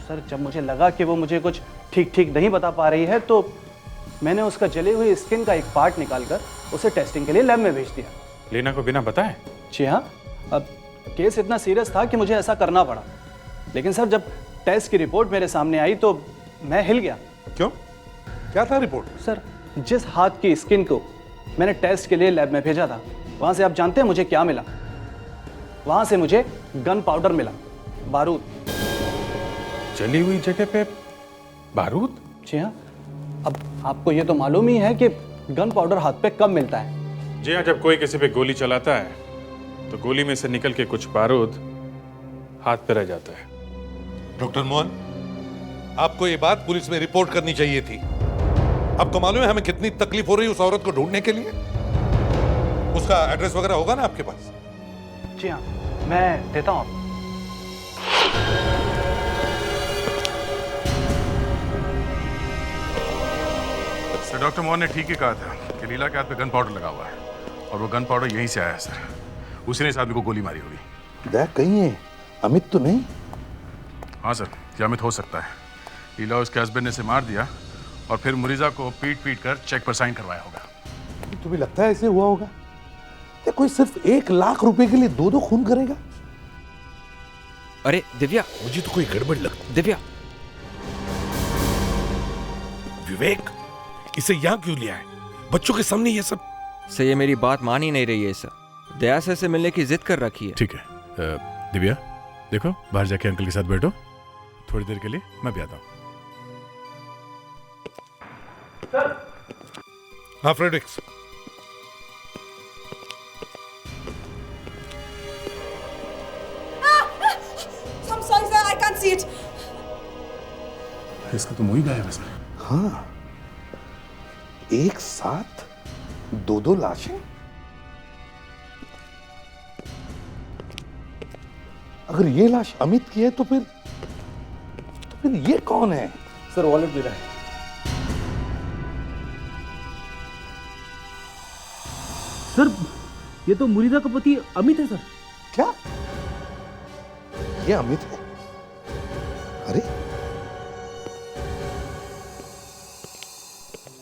सर, जब मुझे लगा कि वो मुझे कुछ ठीक नहीं बता पा रही है तो मैंने उसका जले हुए स्किन का एक पार्ट निकालकर उसे टेस्टिंग के लिए लैब में भेज दिया। लीना को बिना बताए? जी हाँ, अब केस इतना सीरियस था कि मुझे ऐसा करना पड़ा। लेकिन सर, जब टेस्ट की रिपोर्ट मेरे सामने आई तो मैं हिल गया। क्यों? क्या था रिपोर्ट? सर, जिस हाथ की स्किन को मैंने टेस्ट के लिए लैब में भेजा था, वहाँ से आप जानते हैं मुझे क्या मिला? वहां से मुझे गन पाउडर मिला, बारूद। जली हुई जगह पे बारूद? जी हाँ। अब आपको ये तो मालूम ही है कि गन पाउडर हाथ पे कब मिलता है। जी हाँ, जब कोई किसी पे गोली चलाता है तो गोली में से निकल के कुछ बारूद हाथ पे रह जाता है। डॉक्टर मोहन, आपको ये बात पुलिस में रिपोर्ट करनी चाहिए थी। अब तो मालूम है हमें कितनी तकलीफ हो रही है उस औरत को ढूंढने के लिए। उसका एड्रेस वगैरह होगा ना आपके पास? जी हाँ, मैं देता हूँ आपको। सर, डॉक्टर मोहन ने ठीक ही कहा था कि लीला के हाथ पे गन पाउडर लगा हुआ है और वो गन पाउडर यहीं से आया है सर। उसी ने इस आदमी को गोली मारी होगी। देख कहीं है अमित तो नहीं? हाँ सर, ये अमित हो सकता है। लीला उसके हस्बैंड ने इसे मार दिया और फिर मुरीजा को पीट पीट कर चेक पर साइन करवाया होगा। तुम्हें लगता है ऐसे हुआ होगा? क्या कोई सिर्फ 1 लाख रुपए के लिए 2 खून करेगा? अरे दिव्या, मुझे तो कोई गड़बड़ लगती। दिव्या, विवेक, इसे यहाँ क्यों लिया है? बच्चों के सामने ये सब? सर, ये मेरी बात मान ही नहीं रही है सर। दया सर से मिलने की जिद कर रखी है। ठीक है दिव्या, देखो बाहर जाके अंकल के साथ बैठो थोड़ी देर के लिए, मैं भी आता हूँ। हाँ Fredericks, I'm sorry sir, I can't see it. इसका तो मुंह ही गायब है सर। हाँ, एक साथ 2 लाशें? अगर ये लाश अमित की है तो फिर ये कौन है? सर, वॉलेट भी रहा है। सर, ये तो मुरीदा का पति अमित है सर। क्या? ये अमित है? अरे,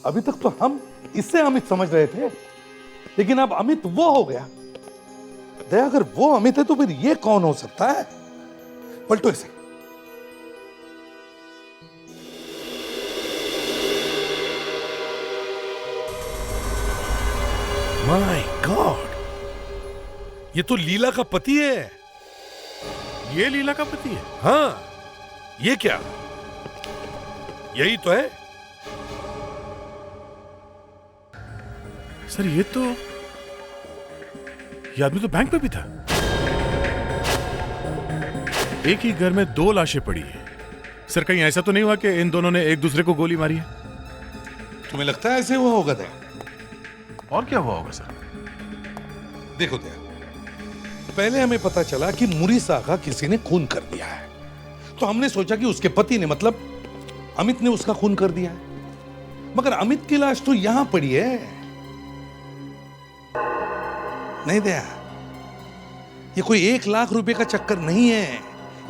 अभी तक तो हम इससे अमित समझ रहे थे, लेकिन अब अमित वो हो गया। दया, अगर वो अमित है तो फिर ये कौन हो सकता है? पलटो इसे। माय गॉड, ये तो लीला का पति है। ये लीला का पति है? हाँ, ये क्या? यही तो है। सर, ये आदमी तो बैंक में भी था। एक ही घर में 2 लाशें पड़ी है। सर, कहीं ऐसा तो नहीं हुआ कि इन दोनों ने एक दूसरे को गोली मारी है? तुम्हें लगता है ऐसे हुआ होगा दया? और क्या हुआ होगा सर? देखो दया, पहले हमें पता चला कि मुरीसा का किसी ने खून कर दिया है, तो हमने सोचा कि उसके पति ने, मतलब अमित ने उसका खून कर दिया है। मगर अमित की लाश तो यहां पड़ी है। नहीं दया, ये कोई 1 लाख रुपए का चक्कर नहीं है,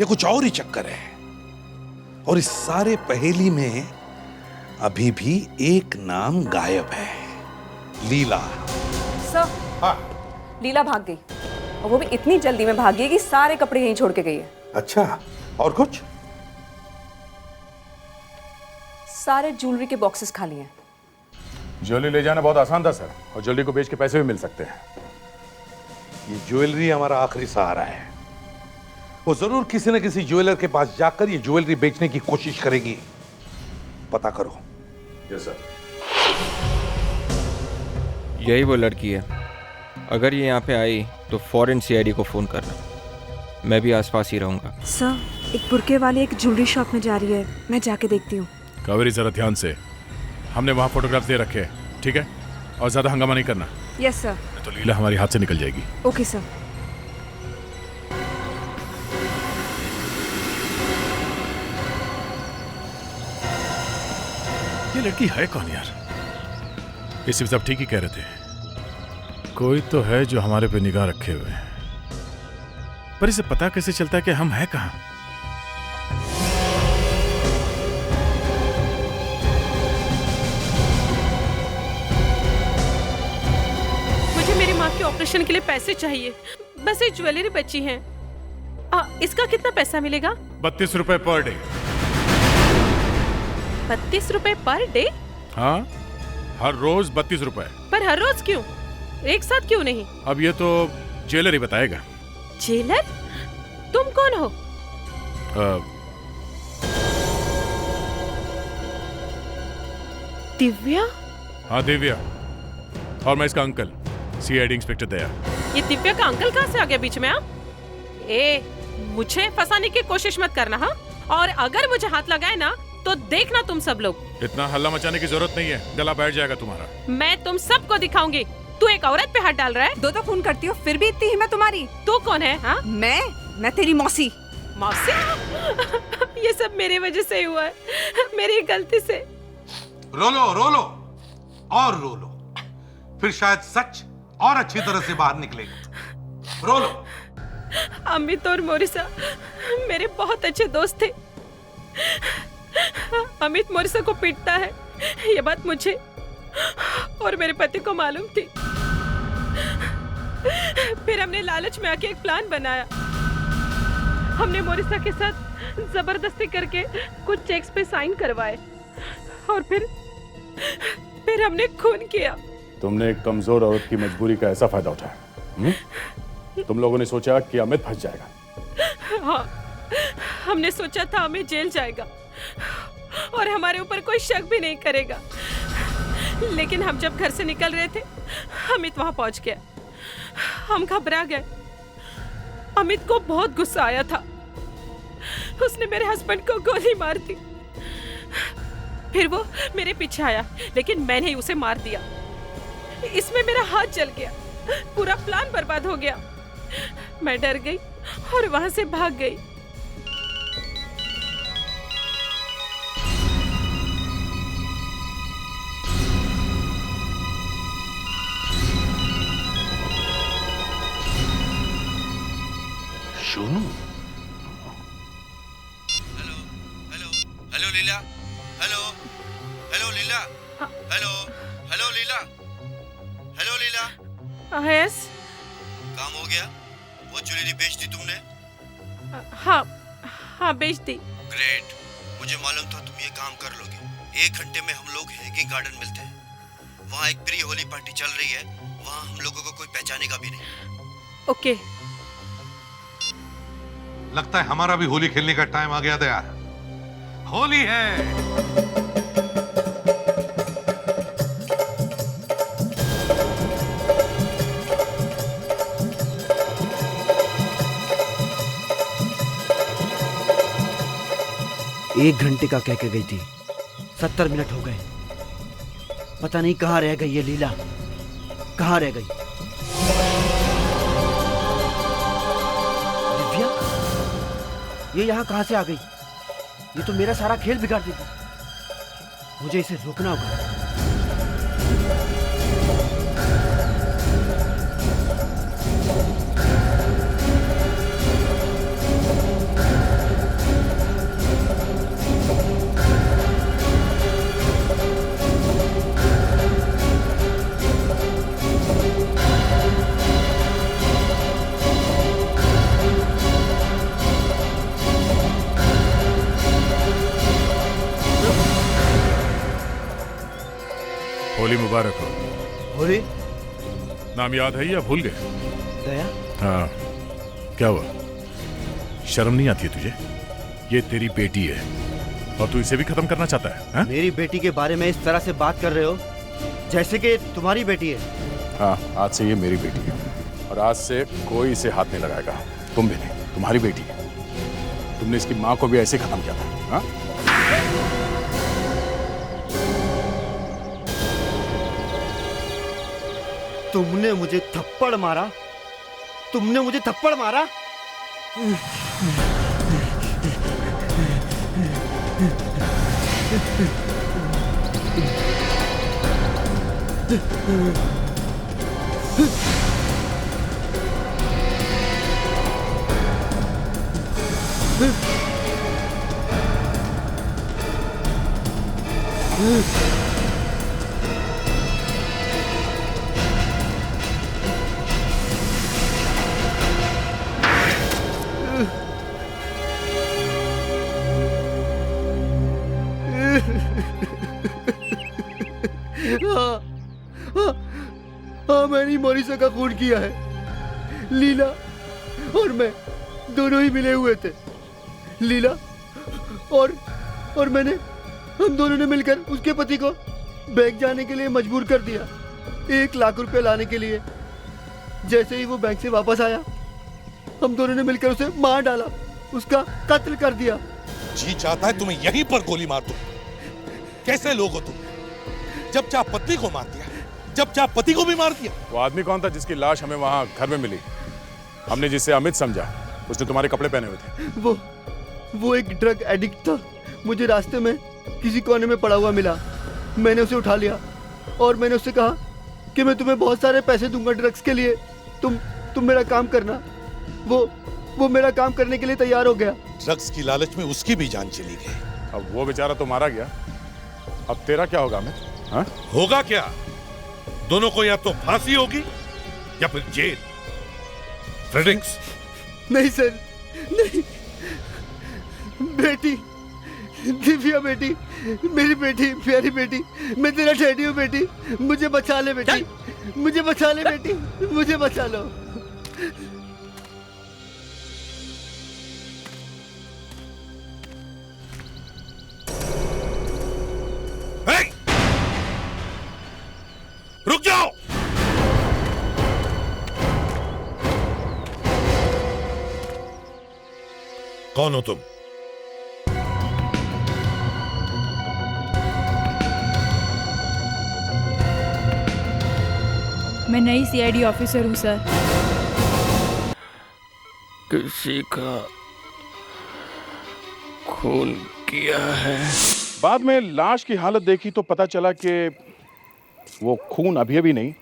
ये कुछ और ही चक्कर है। और इस सारे पहेली में अभी भी एक नाम गायब है, लीला। सर, हाँ, लीला भाग गई, और वो भी इतनी जल्दी में भाग गई कि सारे कपड़े यहीं छोड़ के गई है। अच्छा, और कुछ? सारे ज्वेलरी के बॉक्सेस खाली हैं। ज्वेलरी ले जाना बहुत आसान था सर, और ज्वेलरी को बेच के पैसे भी मिल सकते हैं। ये ज्वेलरी हमारा आखिरी सहारा है। वो जरूर किसी न किसी ज्वेलर के पास जाकर ये ज्वेलरी बेचने की कोशिश करेगी। पता करो। Yes sir. यही वो लड़की है। अगर ये यहाँ पे आई तो फौरन सीआईडी को फोन करना। मैं भी आसपास ही रहूंगा। सर, एक बुरके वाली एक ज्वेलरी शॉप में जा रही है, मैं जाके देखती हूँ। कावेरी, जरा ध्यान से, हमने वहाँ फोटोग्राफ दे रखे हैं, ठीक है? और ज्यादा हंगामा नहीं करना। Yes sir. तो लीला हमारी हाथ से निकल जाएगी। Okay sir. ये लड़की है कौन यार? ये सिर्फ सब ठीक ही कह रहे थे। कोई तो है जो हमारे पे निगाह रखे हुए है, पर इसे पता कैसे चलता है कि हम हैं कहां? मुझे मेरी माँ के ऑपरेशन के लिए पैसे चाहिए। बस ये ज्वेलरी बची है। इसका कितना पैसा मिलेगा? 32 रुपए पर डे। 32 रुपए पर डे? हाँ, हर रोज 32 रुपए। पर हर रोज क्यों? एक साथ क्यों नहीं? अब ये तो ज्वेलरी बताएगा। जेलर? तुम कौन हो? दिव्या? हाँ दिव्या, और मैं इसका अंकल सीआईडी इंस्पेक्टर दया। ये दिव्या का अंकल कहाँ से आ गया बीच में? मुझे फंसाने की कोशिश मत करना हाँ, और अगर मुझे हाथ लगाए ना तो देखना तुम सब लोग। इतना हल्ला मचाने की जरूरत नहीं है, गला बैठ जाएगा तुम्हारा। मैं तुम सबको दिखाऊंगी। तू एक औरत पे हाथ डाल रहा है। दो खून करती हो फिर भी इतनी हिम्मत तुम्हारी। तू कौन है? हाँ मैं तेरी मौसी। मौसी? ये सब मेरी वजह से ही हुआ है, मेरी गलती से। रो लो और रो लो, फिर शायद सच और अच्छी तरह से बाहर निकलेगा। रो लो। अमित और मोरिसा मेरे बहुत अच्छे दोस्त थे। अमित मोरिसा को पीटता है, ये बात मुझे और मेरे पति को मालूम थी। फिर हमने लालच में आके एक प्लान बनाया। हमने मोरिसा के साथ जबरदस्ती करके कुछ चेक्स पे साइन करवाए और फिर हमने खून किया। तुमने एक कमजोर औरत की मजबूरी का ऐसा फायदा उठाया। तुम लोगों ने सोचा कि अमित फंस जाएगा। हाँ, हमने सोचा था अमित जेल जाएगा और हमारे ऊपर कोई शक भी नहीं करेगा। लेकिन हम जब घर से निकल रहे थे, अमित वहां पहुंच गया। हम घबरा गए। अमित को बहुत गुस्सा आया था। उसने मेरे हस्बैंड को गोली मार दी। फिर वो मेरे पीछे आया, लेकिन मैंने ही उसे मार दिया। इसमें मेरा हाथ जल गया, पूरा प्लान बर्बाद हो गया। मैं डर गई और वहां से भाग गई। सोनू। हेलो लीला। हेलो लीला। हेलो लीला। हेलो लीला। यस। काम हो गया? वो ज्वेलरी बेच दी तुमने? हाँ बेच दी। ग्रेट, मुझे मालूम था तुम ये काम कर लोगे। 1 घंटे में हम लोग हैगिंग गार्डन मिलते हैं। वहाँ एक प्री होली पार्टी चल रही है, वहाँ हम लोगों को कोई पहचानेगा भी नहीं। ओके। लगता है हमारा भी होली खेलने का टाइम आ गया था यार। होली है। एक घंटे का कह के गई थी, 70 मिनट हो गए। पता नहीं कहाँ रह गई ये लीला, कहाँ रह गई? दिव्या, ये यहाँ कहाँ से आ गई? ये तो मेरा सारा खेल बिगाड़ देगी। मुझे इसे रोकना होगा। होली मुबारक हो। होली? नाम याद है या भूल गए? दया? हाँ, क्या हुआ? शर्म नहीं आती है तुझे? ये तेरी बेटी है और तू इसे भी खत्म करना चाहता है? हाँ? मेरी बेटी के बारे में इस तरह से बात कर रहे हो जैसे कि तुम्हारी बेटी है। हाँ, आज से ये मेरी बेटी है और आज से कोई इसे हाथ नहीं लगाएगा। तुम भी नहीं, तुम्हारी बेटी है। तुमने इसकी माँ को भी ऐसे खत्म किया था। हाँ? तुमने मुझे थप्पड़ मारा? तुमने मुझे थप्पड़ मारा? हाँ, मैंने मोरिसा का खून किया है। लीला और मैं दोनों ही मिले हुए थे। लीला और मैंने, हम दोनों ने मिलकर उसके पति को बैंक जाने के लिए मजबूर कर दिया, 1 लाख रुपए लाने के लिए। जैसे ही वो बैंक से वापस आया, हम दोनों ने मिलकर उसे मार डाला, उसका कत्ल कर दिया। जी चाहता है तुम्हें यहीं पर गोली मार दूं। कैसे लोग हो तुम? जब चाह पत्नी को मार दिया, जब चाह पति को भी मार दिया। वो आदमी कौन था जिसकी लाश हमें वहां घर में मिली? हमने जिसे अमित समझा, उसने तुम्हारे कपड़े पहने हुए थे। वो एक ड्रग एडिक्ट था। मुझे रास्ते में किसी कोने में पड़ा हुआ मिला। मैंने उसे उठा लिया और मैंने उससे कहा कि मैं तुम्हें बहुत सारे पैसे दूंगा ड्रग्स के लिए, तुम मेरा काम करना। वो मेरा काम करने के लिए तैयार हो गया। ड्रग्स की लालच में उसकी भी जान चली गई। अब वो बेचारा तो मारा गया, अब तेरा क्या होगा अमित? हाँ? होगा क्या? दोनों को या तो फांसी होगी या फिर जेल। फ्रेडरिक्स। नहीं सर, नहीं। बेटी, दिव्या बेटी, मेरी बेटी, प्यारी बेटी, मैं तेरा डैडी हूँ बेटी, मुझे बचा ले बेटी, मुझे बचा ले बेटी, मुझे बचा लो। रुक जाओ। कौन हो तुम? मैं नई सीआईडी ऑफिसर हूँ सर। किसी का खून किया है। बाद में लाश की हालत देखी तो पता चला कि वो खून अभी नहीं।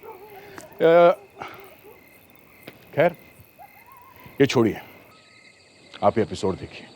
खैर, ये छोड़िए, आप ये एपिसोड देखिए।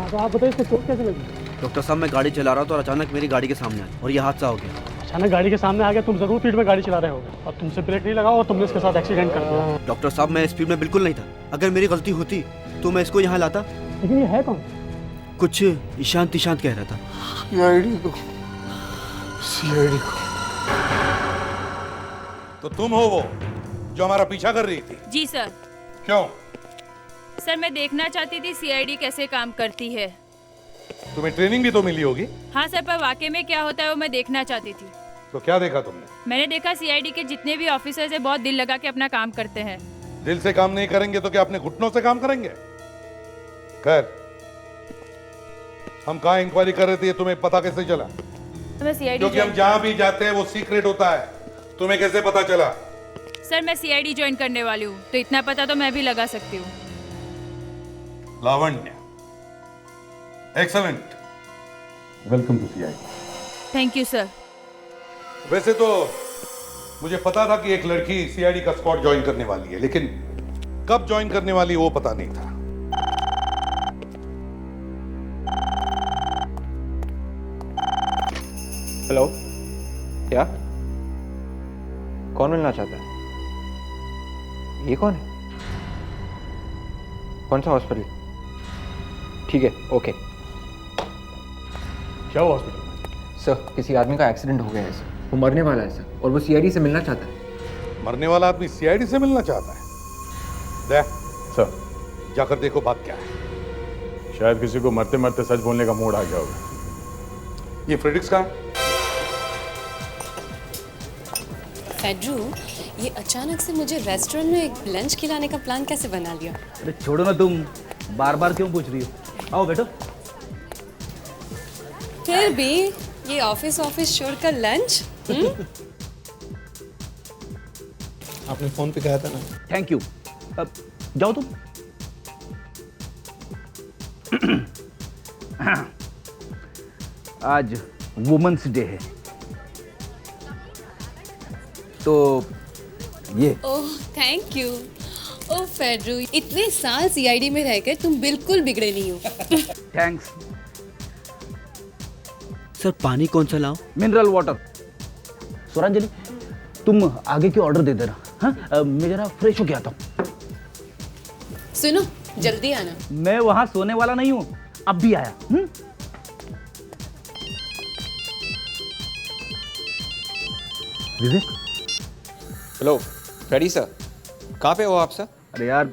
तो आप बताइए इसको चोट कैसे लगी? डॉक्टर साहब, मैं गाड़ी चला रहा था और अचानक मेरी गाड़ी के सामने आई और ये हादसा हो गया। अचानक गाड़ी के सामने आ गया, तुम जरूर स्पीड में गाड़ी चला रहे होगे और तुमसे ब्रेक नहीं लगा और तुमने इसके साथ एक्सीडेंट कर दिया। डॉक्टर साहब, मैं स्पीड में बिल्कुल नहीं था। अगर मेरी गलती होती तो मैं इसको यहाँ लाता। लेकिन ये है कौन? कुछ ईशांत कह रहा था। सीआईडी को। तो तुम हो वो जो हमारा पीछा कर रही थी? जी सर। क्यों? सर, मैं देखना चाहती थी सीआईडी कैसे काम करती है। तुम्हें ट्रेनिंग भी तो मिली होगी। हाँ सर, पर वाकई में क्या होता है वो मैं देखना चाहती थी। तो क्या देखा तुमने? मैंने देखा सीआईडी के जितने भी ऑफिसर्स हैं बहुत दिल लगा के अपना काम करते हैं। दिल से काम नहीं करेंगे तो क्या अपने घुटनों से काम करेंगे? खैर, हम कहाँ इंक्वायरी कर रहे थे, तुम्हें पता कैसे चला? मैं सीआईडी, क्योंकि हम जहाँ भी जाते हैं वो सीक्रेट होता है। तुम्हें कैसे पता चला? सर, मैं सीआईडी ज्वाइन करने वाली हूँ तो इतना पता तो मैं भी लगा सकती हूँ। Lavanya, excellent, welcome to CID. Thank you sir. वैसे तो मुझे पता था कि एक लड़की सीआईडी का स्क्वाड ज्वाइन करने वाली है, लेकिन कब ज्वाइन करने वाली वो पता नहीं था। हेलो, क्या? कौन मिलना चाहता है? ये कौन है? कौन सा हॉस्पिटल? ठीक है, ओके। क्या हुआ हॉस्पिटल में? सर, किसी आदमी का एक्सीडेंट हो गया है सर, वो मरने वाला है सर, और वो सीआईडी से मिलना चाहता है। मरने वाला आदमी सीआईडी से मिलना चाहता है? देख सर, जाकर देखो बात क्या है। शायद किसी को मरते मरते सच बोलने का मूड आ गया होगा। ये फ्रेडरिक्स कहाँ है? फेड्रू, ये अचानक से मुझे रेस्टोरेंट में लंच खिलाने का प्लान कैसे बना लिया? अरे छोड़ो ना तुम, बार बार क्यों पूछ रही हो? आओ बैठो। फिर भी ये ऑफिस छोड़कर लंच? आपने फोन पे कहा था ना। Thank you. अब जाओ तुम। आज वुमेन्स डे है, तो ये। Oh thank you. ओह फेड्रू, इतने साल सीआईडी में रहकर तुम बिल्कुल बिगड़े नहीं हो। थैंक्स। सर पानी कौन सा लाओ? Mineral water. स्वरांजलि, तुम आगे की ऑर्डर दे देना। हाँ, मैं जरा फ्रेश होके आता हूँ। सुनो, जल्दी आना। मैं वहां सोने वाला नहीं हूँ, अब भी आया। विवेक। हेलो फ्रेडी सर, कहाँ पे हो आप सर? अरे यार,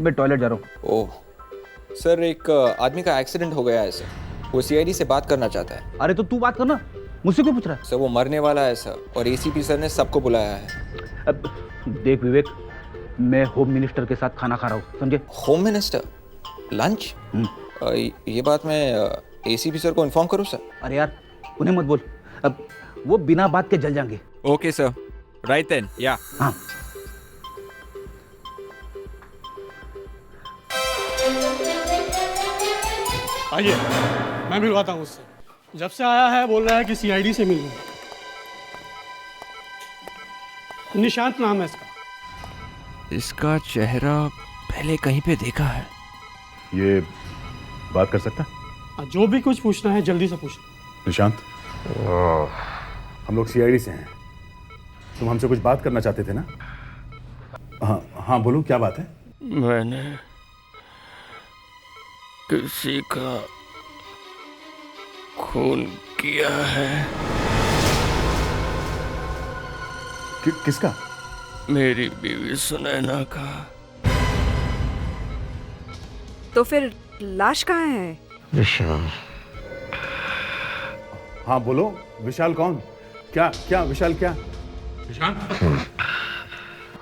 मैं टॉयलेट जा रहा हूँ। ओह सर, एक आदमी का एक्सीडेंट हो गया है सर, वो सीआईडी से बात करना चाहता है। अरे तो तू बात करना, मुझसे क्यों पूछ रहा है? सर वो मरने वाला है सर, और एसीपी सर ने सबको बुलाया है। अब देख विवेक, मैं होम मिनिस्टर के साथ खाना खा रहा हूँ, समझे? Home minister lunch? ये बात मैं एसीपी सर को इन्फॉर्म करूँ सर? अरे यार उन्हें मत बोल, अब वो बिना बात के जल जाएंगे। ओके सर, राइट देन, या। हाँ। आइए, मैं मिलवाता हूँ उससे। जब से आया है बोल रहा है कि सीआईडी से मिलूं। निशांत नाम है इसका। इसका चेहरा पहले कहीं पे देखा है। ये बात कर सकता? जो भी कुछ पूछना है जल्दी से पूछ। निशांत, हम लोग सीआईडी से हैं। तुम हमसे कुछ बात करना चाहते थे ना? हाँ हाँ, बोलो क्या बात है? मैंने किसी का खून किया है। किसका? मेरी बीवी सुनैना का। तो फिर लाश कहाँ है? विशाल। हाँ बोलो, विशाल कौन? क्या क्या विशाल क्या? विशाल?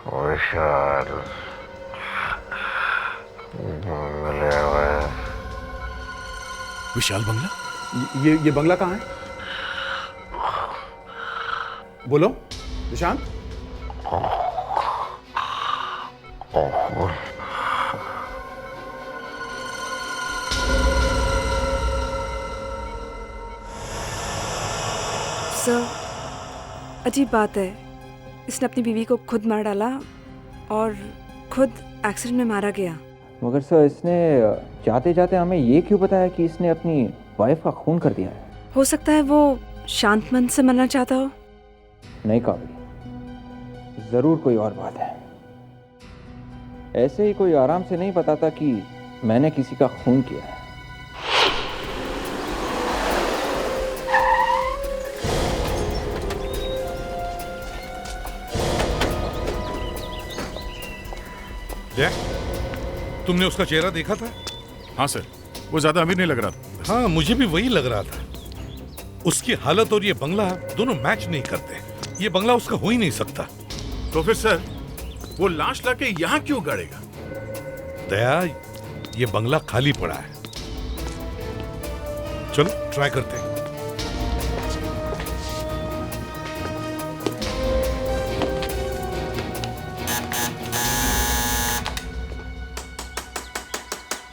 विशाल मिले हुए। विशाल बंगला? ये बंगला कहाँ है? बोलो विशाल। सर, अजीब बात है, इसने अपनी बीवी को खुद मार डाला और खुद एक्सीडेंट में मारा गया। मगर सर इसने जाते जाते हमें ये क्यों बताया कि इसने अपनी वाइफ का खून कर दिया है? हो सकता है वो शांत मन से मरना चाहता हो। नहीं काबिल, जरूर कोई और बात है। ऐसे ही कोई आराम से नहीं बताता कि मैंने किसी का खून किया है। तुमने उसका चेहरा देखा था? हाँ सर, वो ज्यादा अमीर नहीं लग रहा था। हाँ मुझे भी वही लग रहा था। उसकी हालत और ये बंगला दोनों मैच नहीं करते। ये बंगला उसका हो ही नहीं सकता। तो फिर सर वो लाश लाके यहाँ क्यों गाड़ेगा? दया, ये बंगला खाली पड़ा है। चलो ट्राई करते हैं।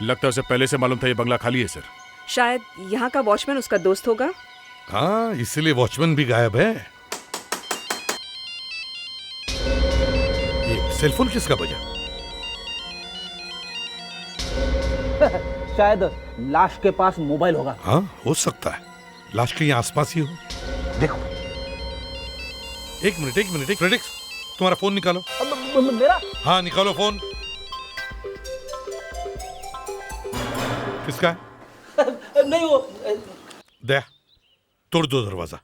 लगता है उसे पहले से मालूम था ये बंगला खाली है सर। शायद यहाँ का वॉचमैन उसका दोस्त होगा। हाँ, इसलिए वॉचमैन भी गायब है। ये सेलफोन किसका बजा? शायद लाश के पास मोबाइल होगा। हाँ हो सकता है, लाश के यहाँ आसपास ही हो। देखो। एक मिनट, प्रेडिक्स तुम्हारा फोन निकालो। मेरा? हाँ निकालो फोन। किसका है? नहीं वो। दया, तोड़ दो दरवाजा।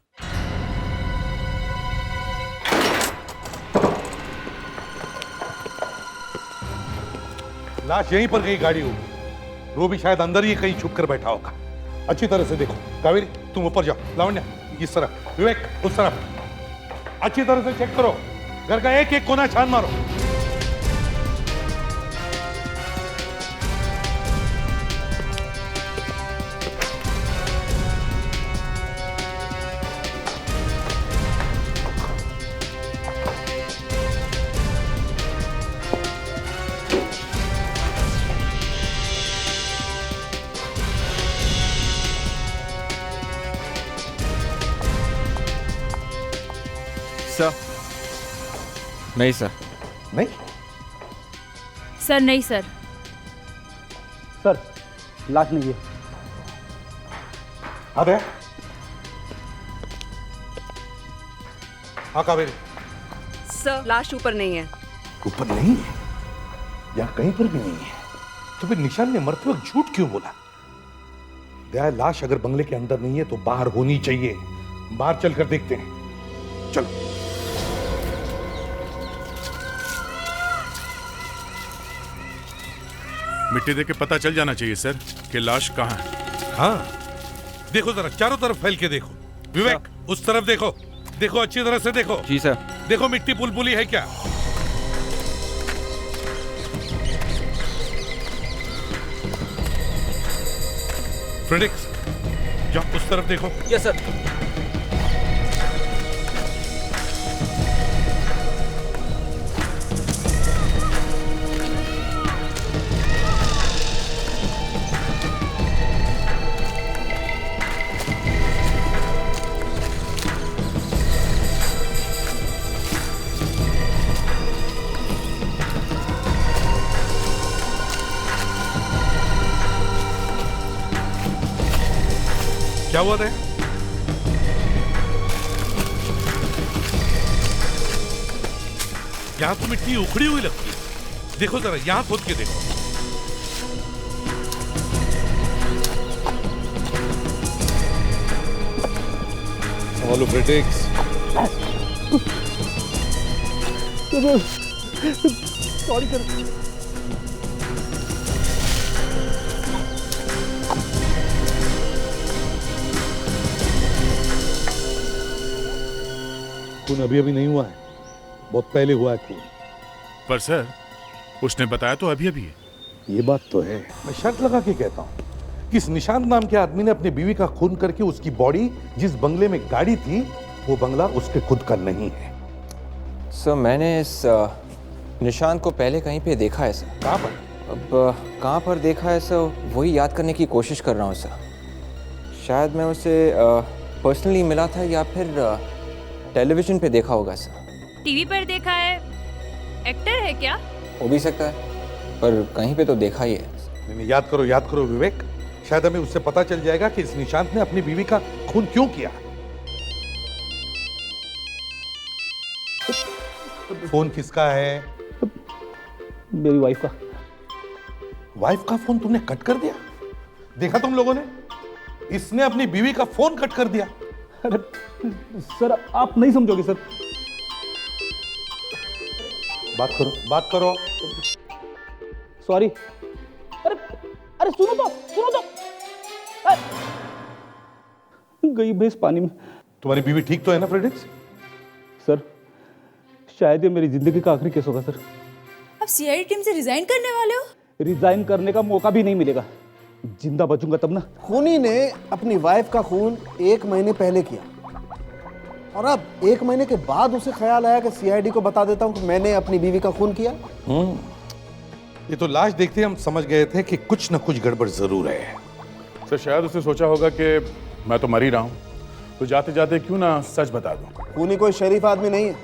लाश यहीं पर कहीं गाड़ी होगी। वो भी शायद अंदर ही कहीं छुप कर बैठा होगा। अच्छी तरह से देखो। कावेरी तुम ऊपर जाओ, लावण्या इस तरफ, विवेक उस तरफ। अच्छी तरह से चेक करो, घर का एक एक कोना छान मारो। नहीं सर। नहीं सर नहीं सर। सर लाश नहीं है। अबे हाँ कावेरी, सर लाश ऊपर नहीं है। ऊपर नहीं है या कहीं पर भी नहीं है, तो फिर निशान ने मरते वक्त झूठ क्यों बोला? दया, लाश अगर बंगले के अंदर नहीं है तो बाहर होनी चाहिए। बाहर चलकर देखते हैं, चलो। मिट्टी देख के पता चल जाना चाहिए सर कि लाश कहाँ है। हाँ देखो जरा, चारों तरफ फैल के देखो। विवेक उस तरफ देखो, देखो अच्छी तरह से देखो। जी सर। देखो मिट्टी पुलपुली है क्या? फ्रेडिक्स जाओ उस तरफ देखो। Yes sir. क्या हुआ था? यहां तो मिट्टी उखड़ी हुई लगती है। देखो जरा, यहां खोद के देखो। संभालो फ्रेडिक्स। Sorry sir. खून अभी अभी नहीं हुआ है, बहुत पहले हुआ है खून। पर सर उसने बताया तो अभी अभी है। ये बात तो है। मैं शर्त लगा के कहता हूँ कि इस निशांत नाम के आदमी ने अपनी बीवी का खून करके उसकी बॉडी जिस बंगले में गाड़ी थी वो बंगला उसके खुद का नहीं है। सर मैंने इस निशांत को पहले कहीं पे देखा है सर। कहाँ पर? अब कहाँ पर देखा है सर वही याद करने की कोशिश कर रहा हूँ सर। शायद मैं उसे पर्सनली मिला था या फिर टेलीविजन पे देखा होगा सर। टीवी पर देखा है। एक्टर है क्या? हो भी सकता है, पर कहीं पे तो देखा ही है। नहीं, याद करो विवेक। शायद हमें उससे पता चल जाएगा कि इस निशांत ने अपनी बीवी का खून क्यों किया। फोन किसका है? मेरी वाइफ का। वाइफ का फोन तुमने कट कर दिया? देखा तुम लोगों ने? इसने अपनी बीवी का फोन कट कर दिया। अरे सर आप नहीं समझोगे सर। बात करो। सॉरी। अरे सुनो तो। गई भैंस पानी में। तुम्हारी बीवी ठीक तो है ना फ्रेडिक्स? सर शायद ये मेरी जिंदगी का आखिरी केस होगा सर। आप सीआईडी टीम से रिजाइन करने वाले हो? रिजाइन करने का मौका भी नहीं मिलेगा। जिंदा बचूंगा तब ना। खूनी ने अपनी वाइफ का खून 1 महीने पहले किया और अब 1 महीने के बाद उसे ख्याल आया कि सीआईडी को बता देता हूं कि मैंने अपनी बीवी का खून किया। ये तो लाश देखते ही हम समझ गए थे कि कुछ न कुछ गड़बड़ जरूर है। सर शायद उसने सोचा होगा कि मैं तो मर ही रहा हूं, तो जाते जाते क्यों ना सच बता दूं। खूनी कोई शरीफ आदमी नहीं है।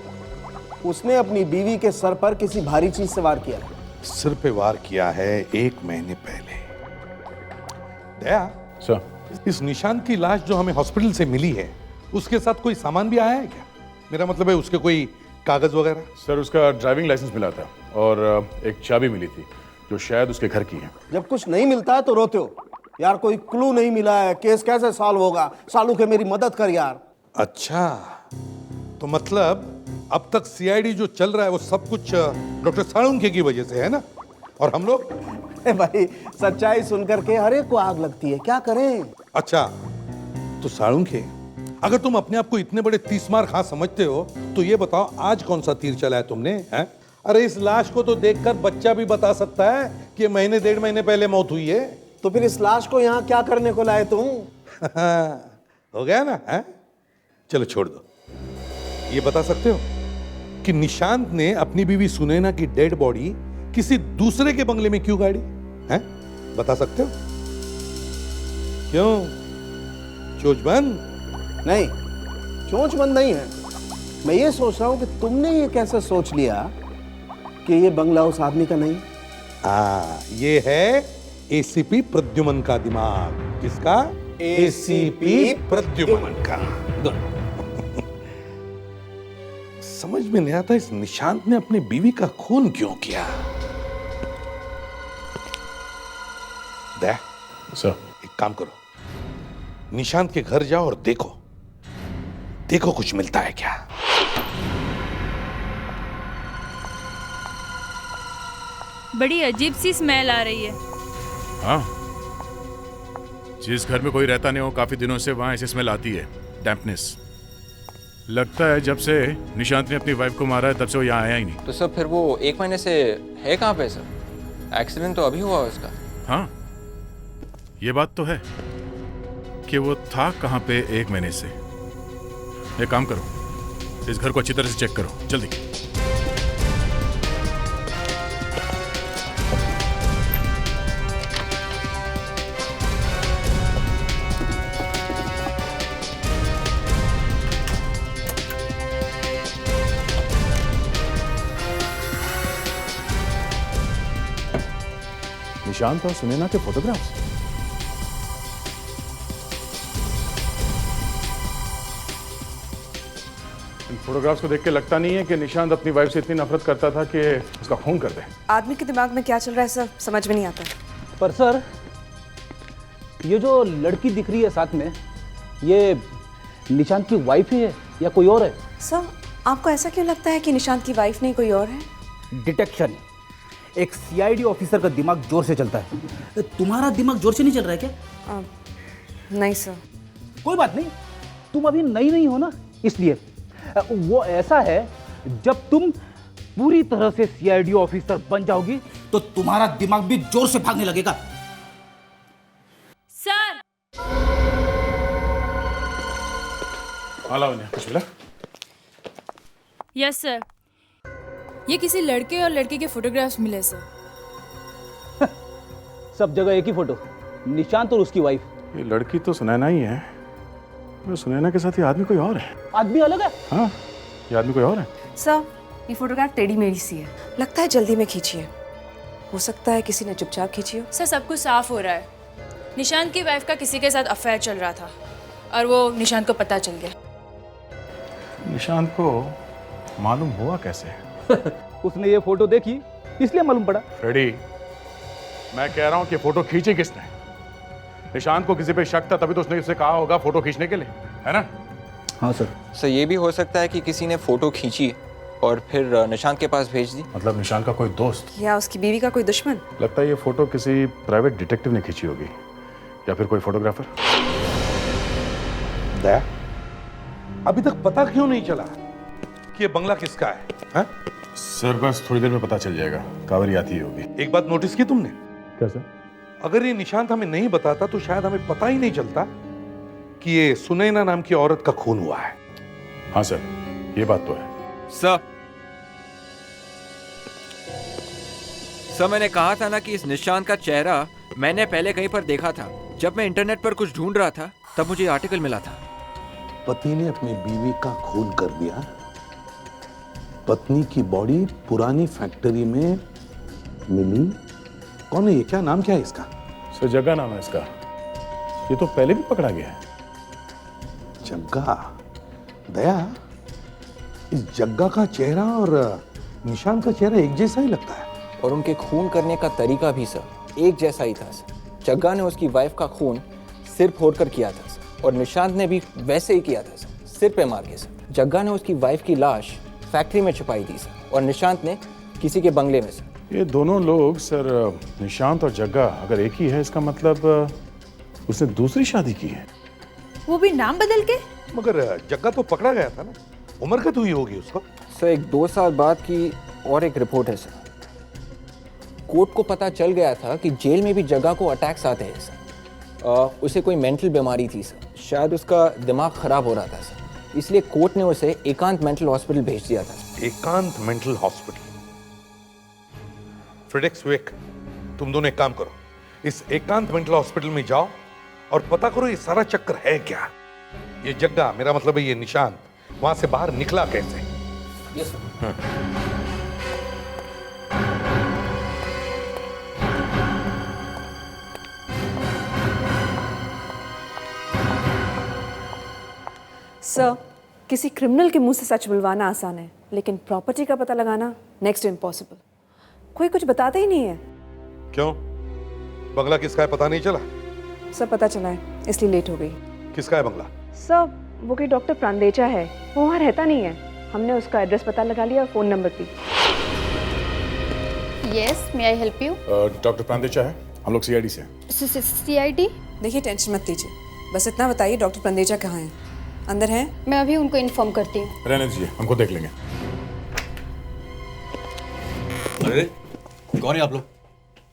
उसने अपनी बीवी के सर पर किसी भारी चीज से वार किया है। सिर पे वार किया है 1 महीने पहले। दया सर, इस निशांत की लाश जो हमें हॉस्पिटल से मिली है उसके साथ कोई सामान भी आया है क्या? मेरा मतलब है उसके कोई कागज वगैरह? सर उसका ड्राइविंग लाइसेंस मिला था और एक चाबी मिली थी जो शायद उसके घर की है। जब कुछ नहीं मिलता है तो रोते हो यार, कोई क्लू नहीं मिला है, केस कैसे सॉल्व होगा? सालू के मेरी मदद कर यार। अच्छा, तो मतलब अब तक सीआईडी जो चल रहा है वो सब कुछ डॉक्टर साळुंखे की वजह से है ना? और हम लोग भाई सच्चाई सुनकर के हर एक को आग लगती है, क्या करें? अच्छा, तो साळुंखे अगर तुम अपने आप को इतने बड़े 30 मार खा समझते हो तो ये बताओ आज कौन सा तीर चलाया तुमने? हैं? अरे इस लाश को तो देखकर बच्चा भी बता सकता है कि महीने 1.5 महीने पहले मौत हुई है। तो फिर इस लाश को यहाँ क्या करने को लाए तुम? हो गया ना? है? चलो छोड़ दो। ये बता सकते हो कि निशांत ने अपनी बीवी सुनैना की डेड बॉडी किसी दूसरे के बंगले में क्यों गाड़ी? हैं? बता सकते हो? क्यों? चोच बंद? नहीं, चोंच बंद नहीं है, मैं ये सोच रहा हूँ कि तुमने ये कैसे सोच लिया कि ये बंगला उस आदमी का नहीं? ये है एसीपी प्रद्युमन का दिमाग। किसका? एसीपी प्रद्युमन का। समझ में नहीं आता इस निशांत ने अपनी बीवी का खून क्यों किया। सर, एक काम करो, निशांत के घर जाओ और देखो कुछ मिलता है क्या। बड़ी अजीब सी स्मेल आ रही है। हाँ, जिस घर में कोई रहता नहीं हो काफी दिनों से वहां ऐसी स्मेल आती है, डैम्पनेस। लगता है जब से निशांत ने अपनी वाइफ को मारा है तब से वो यहाँ आया ही नहीं। तो सर फिर वो 1 महीने से है कहाँ पे सर? एक्सीडेंट तो अभी हुआ उसका। हाँ, ये बात तो है कि वो था कहाँ पे 1 महीने से। एक काम करो, इस घर को अच्छी तरह से चेक करो, जल्दी। निशांत और सुनैना के फोटोग्राफ्स। इन फोटोग्राफ्स को देख के लगता नहीं है कि निशांत अपनी वाइफ से इतनी नफरत करता था कि उसका खून कर दे। आदमी के दिमाग में क्या चल रहा है सर, समझ में नहीं आता। पर सर, ये जो लड़की दिख रही है साथ में, ये निशांत की वाइफ ही है या कोई और है? सर, आपको ऐसा क्यों लगता है कि निशांत की वाइफ नहीं कोई और है? डिटेक्शन। एक सीआईडी ऑफिसर का दिमाग जोर से चलता है। तुम्हारा दिमाग जोर से नहीं चल रहा है क्या? नहीं सर। कोई बात नहीं, तुम अभी नई नहीं हो ना, इसलिए वो ऐसा है, जब तुम पूरी तरह से सीआईडी ऑफिसर बन जाओगी तो तुम्हारा दिमाग भी जोर से भागने लगेगा। सर, कुछ मिला? यस सर, ये किसी लड़के और लड़की के फोटोग्राफ्स मिले सर। सब जगह एक ही फोटो, निशांत और उसकी वाइफ। ये लड़की तो सुनैना ही है, सुनैना के साथ ये आदमी कोई और है। आदमी अलग है? हाँ, ये आदमी कोई और है। सर, ये फोटोग्राफ टेढ़ी मेढ़ी सी है, लगता है जल्दी में खींची है। हो सकता है किसी ने चुपचाप खींची हो। सर, सब कुछ साफ हो रहा है। निशांत की वाइफ का किसी के साथ अफेयर चल रहा था और वो निशांत को पता चल गया। निशांत को मालूम हुआ कैसे? उसने ये फोटो देखी इसलिए मालूम पड़ा। फ्रेडी, मैं कह रहा हूं कि फोटो खींची किसने? निशांत को किसी पे शक था तभी तो उसने उससे कहा होगा फोटो खींचने के लिए, है ना? हाँ सर। सर, ये भी हो सकता है कि किसी ने फोटो खींची और फिर निशांत के पास भेज दी। मतलब निशांत का कोई दोस्त या उसकी बीवी का कोई दुश्मन। लगता है ये फोटो किसी प्राइवेट डिटेक्टिव ने खींची होगी या फिर कोई फोटोग्राफर। दया, अभी तक पता क्यों नहीं चला कि ये बंगला किसका है? हा? सर, बस थोड़ी देर में पता चल जाएगा, कावेरी आती ही होगी। एक बात नोटिस की तुमने? क्या सर? अगर ये निशांत हमें नहीं बताता तो शायद हमें पता ही नहीं चलता कि ये सुनैना नाम की औरत का खून हुआ है। हाँ सर, ये बात तो है। सर, मैंने कहा था ना कि इस निशांत का चेहरा मैंने पहले कहीं पर देखा था। जब मैं इंटरनेट पर कुछ ढूंढ रहा था तब मुझे आर्टिकल मिला था। पति ने अपनी बीवी का खून कर दिया। पत्नी की बॉडी पुरानी फैक्ट्री में मिली। कौन है ये? क्या नाम क्या है इसका? सर, जग्गा नाम है इसका। ये तो पहले भी पकड़ा गया है। जग्गा? दया, इस जग्गा का चेहरा और निशांत का चेहरा एक जैसा ही लगता है। और उनके खून करने का तरीका भी सर एक जैसा ही था सर। जग्गा ने उसकी वाइफ का खून सिर फोड़कर किया था सर, और निशांत ने भी वैसे ही किया था सर, सिर पे मार के सर। जग्गा ने उसकी वाइफ की लाश फैक्ट्री में छुपाई थी सर, और निशांत ने किसी के बंगले में सर। ये दोनों लोग सर, निशांत और जग्गा अगर एक ही है, इसका मतलब उसने दूसरी शादी की है। वो भी नाम बदल के? मगर जग्गा तो पकड़ा गया था ना, उम्र कद हुई होगी उसको। सर, एक 2 साल बाद की और एक रिपोर्ट है सर। कोर्ट को पता चल गया था कि जेल में भी जग्गा को अटैक्स आते हैं सर। उसे कोई मेंटल बीमारी थी सर, शायद उसका दिमाग खराब हो रहा था सर, इसलिए कोर्ट ने उसे एकांत मेंटल हॉस्पिटल भेज दिया था। एकांत मेंटल हॉस्पिटल? फ्रेडेक्स वेक, तुम दोनों एक काम करो, इस एकांत मेंटल हॉस्पिटल में जाओ और पता करो ये सारा चक्कर है क्या। ये जग्गा, मेरा मतलब है ये निशांत, वहां से बाहर निकला कैसे? Yes sir. सर, किसी क्रिमिनल के मुंह से सच बुलवाना आसान है, लेकिन प्रॉपर्टी का पता लगाना नेक्स्ट टू इम्पॉसिबल। कोई कुछ बताता ही नहीं है। क्यों? बंगला किसका है पता नहीं चला? सर पता चला है, इसलिए लेट हो गई। किसका है बंगला? सर वो कोई डॉक्टर प्रांदेचा है, वो वहाँ रहता नहीं है। हमने उसका एड्रेस पता लगा लिया और फ़ोन नंबर भी। Yes, may I help you? Doctor Prandecha है, हम लोग सीआईडी से। सीआईडी? देखिए टेंशन मत लीजिए, बस इतना बताइए डॉक्टर प्रांदेचा कहाँ है? अंदर है? मैं अभी उनको इन्फॉर्म करती हूँ। रहने दीजिए, हमको देख लेंगे। अरे कौन है आप लोग?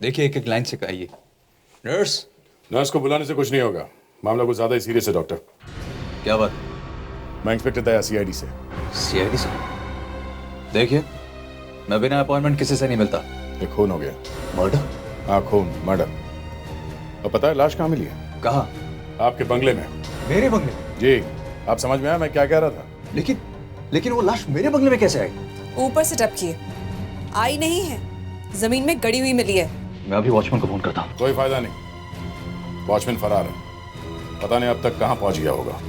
देखिए एक एक लाइन से कहिए। नर्स? नर्स को बुलाने से कुछ नहीं होगा, मामला कुछ ज्यादा ही सीरियस है डॉक्टर। क्या बात? मैं इंस्पेक्टर दया सीआईडी से। सीआईडी से? देखिए मैं बिना अपॉइंटमेंट किसी से नहीं मिलता। एक खून हो गया। मर्डर? हाँ खून, मर्डर। और पता है लाश कहाँ मिली है? कहाँ? आपके बंगले में। मेरे बंगले? जी। आप समझ में आया मैं क्या कह रहा था? लेकिन वो लाश मेरे बंगले में कैसे आई? ऊपर से टपकी आई नहीं है, जमीन में गड़ी हुई मिली है। मैं अभी वॉचमैन को फोन करता हूँ। कोई फायदा नहीं, वॉचमैन फरार है, पता नहीं अब तक कहाँ पहुंच गया होगा।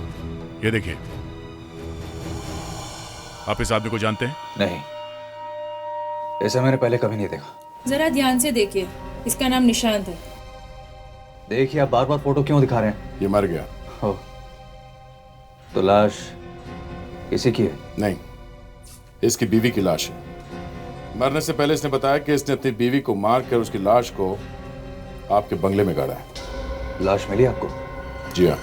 ये देखिए, आप इस आदमी को जानते हैं? नहीं, ऐसा मैंने पहले कभी नहीं देखा। जरा ध्यान से देखिए, इसका नाम निशांत है। देखिए आप बार बार फोटो क्यों दिखा रहे हैं? ये मर गया। हो तो लाश इसी की है? नहीं, इसकी बीवी की लाश है। मरने से पहले इसने बताया कि इसने अपनी बीवी को मार कर उसकी लाश को आपके बंगले में गाड़ा है। लाश मिली आपको? जी हाँ।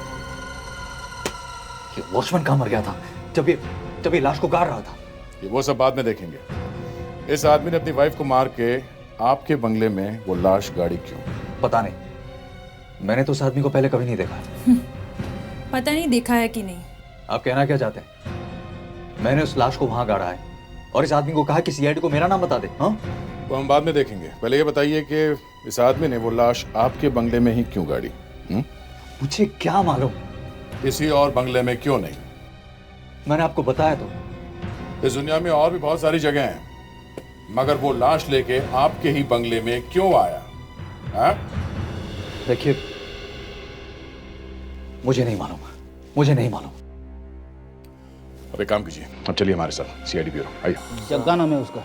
ये वॉचमैन कहाँ मर गया था जब ये लाश को गाड़ रहा था? ये वो सब बाद में देखेंगे। इस आदमी ने अपनी वाइफ को मार के आपके बंगले में वो लाश गाड़ी क्यों? पता नहीं, मैंने तो उस आदमी को पहले कभी नहीं देखा। पता नहीं देखा है कि नहीं। आप कहना क्या चाहते हैं? मैंने उस लाश को वहां गाड़ा है और इस आदमी को कहा कि सीआईडी को मेरा नाम बता दे। हाँ, वो हम बाद में देखेंगे। पहले ये बताइए कि इस आदमी ने वो लाश आपके बंगले में ही क्यों गाड़ी? मुझे क्या मालूम? किसी और बंगले में क्यों नहीं? मैंने आपको बताया तो। इस दुनिया में और भी बहुत सारी जगह हैं, मगर वो लाश लेके आपके ही बंगले में क्यों आया? देखिए मुझे नहीं मालूम। अब एक काम कीजिए, अब चलिए हमारे साथ सीआईडी ब्यूरो। आइए। जग्गा नाम है उसका।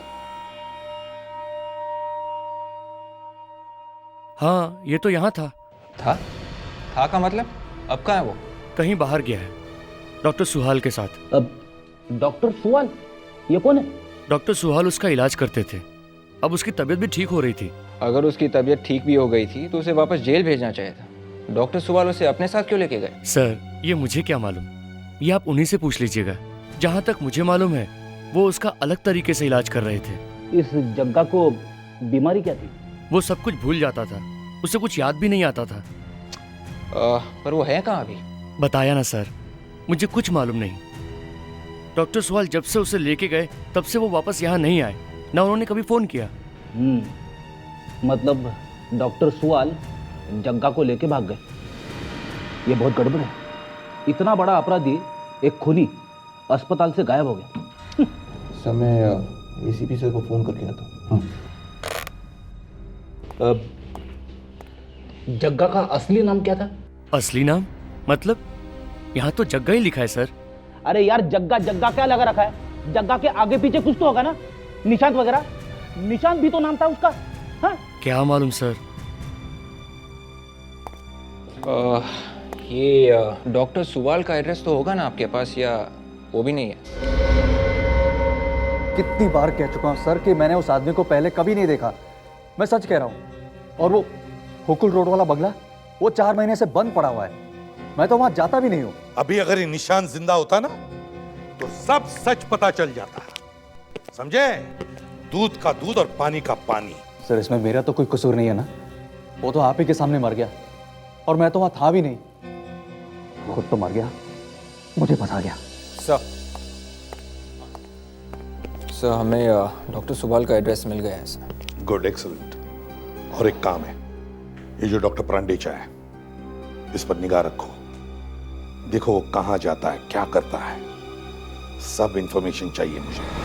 हाँ, ये तो यहाँ था का मतलब? अब कहाँ है वो? कहीं बाहर गया है, डॉक्टर सुहाल के साथ। अब डॉक्टर सुहाल, ये कौन है? डॉक्टर सुहाल उसका इलाज करते थे, अब उसकी तबीयत भी ठीक हो रही थी। अगर उसकी तबीयत ठीक भी हो गई थी तो उसे वापस जेल भेजना चाहिए था। डॉक्टर सुवाल उसे अपने साथ क्यों लेके गए? सर, ये मुझे क्या मालूम, ये आप उन्हीं से पूछ लीजिएगा। जहाँ तक मुझे मालूम है वो उसका अलग तरीके से इलाज कर रहे थे। इस जग्गा को बीमारी क्या थी? वो सब कुछ भूल जाता था, उसे कुछ याद भी नहीं आता था। पर वो है कहाँ अभी? बताया ना सर, मुझे कुछ मालूम नहीं। डॉक्टर सुहाल जब से उसे लेके गए तब से वो वापस यहाँ नहीं आए, ना उन्होंने कभी फोन किया। मतलब डॉक्टर सुहाल जग्गा को लेके भाग गए। ये बहुत गड़बड़ है। इतना बड़ा अपराधी, एक खूनी, अस्पताल से गायब हो गया। समय एसीपी सर को फोन करके आता। जग्गा का असली नाम क्या था? असली नाम मतलब? यहाँ तो जग्गा ही लिखा है सर। अरे यार, जग्गा जग्गा क्या लगा रखा है? जग्गा के आगे पीछे कुछ तो होगा ना, निशांत वगैरह। निशांत भी तो नाम था उसका। हाँ? क्या मालूम सर। ये डॉक्टर सुवाल का एड्रेस तो होगा ना आपके पास, या वो भी नहीं है? कितनी बार कह चुका हूँ सर कि मैंने उस आदमी को पहले कभी नहीं देखा। मैं सच कह रहा हूँ। और वो हुकुल रोड वाला बंगला, वो 4 महीने से बंद पड़ा हुआ है। मैं तो वहां जाता भी नहीं हूँ। अभी अगर ये निशान जिंदा होता ना तो सब सच पता चल जाता, समझे? दूध का दूध और पानी का पानी। सर, इसमें मेरा तो कोई कसूर नहीं है ना। वो तो आप ही के सामने मर गया और मैं तो वहां था भी नहीं। खुद तो मर गया, मुझे फंसा गया। सर हमें डॉक्टर सुवाल का एड्रेस मिल गया है सर। Good, excellent. और एक काम है, ये जो डॉक्टर प्रांडेचा है, इस पर निगाह रखो। देखो वो कहाँ जाता है, क्या करता है। सब इंफॉर्मेशन चाहिए मुझे।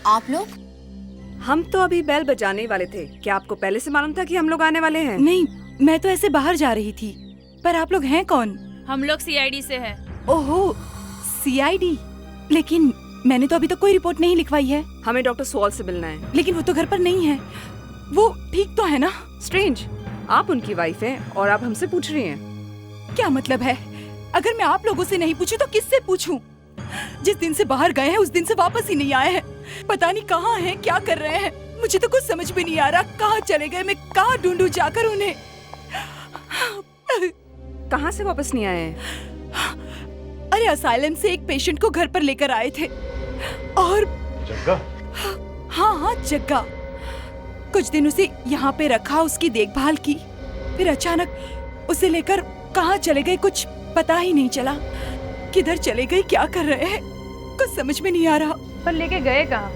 आप लोग? हम तो अभी बेल बजाने वाले थे। क्या आपको पहले से मालूम था कि हम लोग आने वाले हैं? नहीं, मैं तो ऐसे बाहर जा रही थी। पर आप लोग हैं कौन? हम लोग सीआईडी से हैं। ओहो, सीआईडी। लेकिन मैंने तो अभी तक कोई रिपोर्ट नहीं लिखवाई है। हमें डॉक्टर स्वाल से मिलना है। लेकिन वो तो घर पर नहीं है। वो ठीक तो है ना? स्ट्रेंज, आप उनकी वाइफ हैं और आप हमसे पूछ रही हैं। क्या मतलब है? अगर मैं आप लोगों से नहीं पूछूं तो किससे पूछूं? जिस दिन से बाहर गए हैं उस दिन से वापस ही नहीं आए हैं। पता नहीं कहाँ हैं, क्या कर रहे हैं। मुझे तो कुछ समझ में नहीं आ रहा। कहाँ चले गए? मैं कहाँ ढूंढूं जाकर उन्हें? कहाँ से वापस नहीं आए हैं? अरे असाइलम से एक पेशेंट को घर पर लेकर आए थे और जग्गा? हाँ, जग्गा। कुछ दिन उसे यहाँ पे रखा, उसकी देखभाल की। फिर अचानक उसे लेकर कहाँ चले गए कुछ पता ही नहीं चला। किधर चले गए, क्या कर रहे हैं, कुछ समझ में नहीं आ रहा। पर लेके गए कहाँ?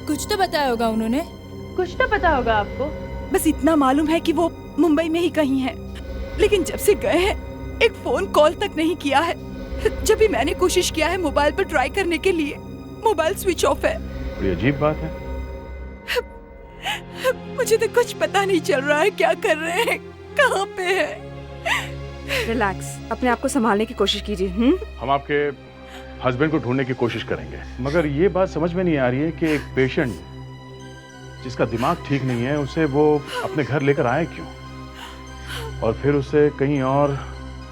कुछ तो बताया होगा उन्होंने। कुछ तो पता होगा आपको। बस इतना मालूम है कि वो मुंबई में ही कहीं है। लेकिन जब से गए हैं एक फोन कॉल तक नहीं किया है। जब भी मैंने कोशिश किया है मोबाइल पर ट्राई करने के लिए, मोबाइल स्विच ऑफ है। बड़ी अजीब बात है। मुझे तो कुछ पता नहीं चल रहा है क्या कर रहे हैं, कहाँ पे है। रिलैक्स, अपने आप को संभालने की कोशिश कीजिए। हम आपके हस्बैंड को ढूंढने की कोशिश करेंगे, मगर ये बात समझ में नहीं आ रही है कि एक पेशेंट जिसका दिमाग ठीक नहीं है उसे वो अपने घर लेकर आए क्यों, और फिर उसे कहीं और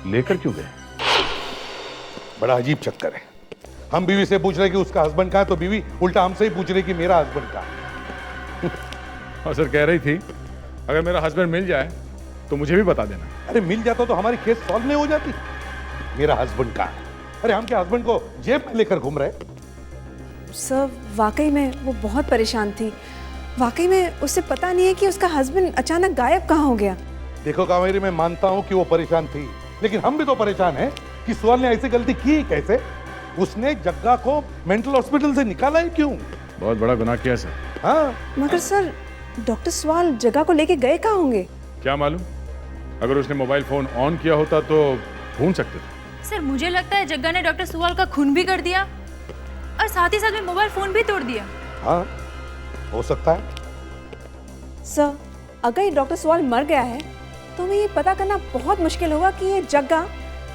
लेकर क्यों गए। बड़ा अजीब चक्कर है। हम बीवी से पूछ रहे कि उसका हस्बैंड कहाँ है, तो बीवी उल्टा हमसे ही पूछ रही कि मेरा हस्बैंड कहाँ है। और सर कह रही थी अगर मेरा हस्बैंड मिल जाए तो मुझे भी बता देना। अरे मिल जाता तो हमारी केस सॉल्व नहीं हो जाती। मेरा हस्बैंड कहाँ है? अरे हम क्या हस्बैंड को जेब में लेकर घूम रहे? सर वाकई में वो बहुत परेशान थी। वाकई में उसे पता नहीं है कि उसका हस्बैंड अचानक गायब कहाँ हो गया। देखो कावेरी, मैं मानता हूँ कि वो परेशान थी, लेकिन हम भी तो परेशान हैं कि सुअल ने ऐसी गलती की कैसे। उसने जग्गा को मेंटल हॉस्पिटल से निकाला ही क्यों? बहुत बड़ा गुनाह किया सर। हाँ, मगर सर डॉक्टर स्वाल जगह को लेके गए कहाँ होंगे? क्या मालूम, अगर उसने मोबाइल फोन ऑन किया होता तो ढूंढ सकते थे। सर मुझे लगता है जग्गा ने डॉक्टर सुवाल का खून भी कर दिया और साथ ही साथ में मोबाइल फोन भी तोड़ दिया। हाँ, हो सकता है। सर अगर ये डॉक्टर स्वाल मर गया है तो हमें ये पता करना बहुत मुश्किल होगा कि ये जग्गा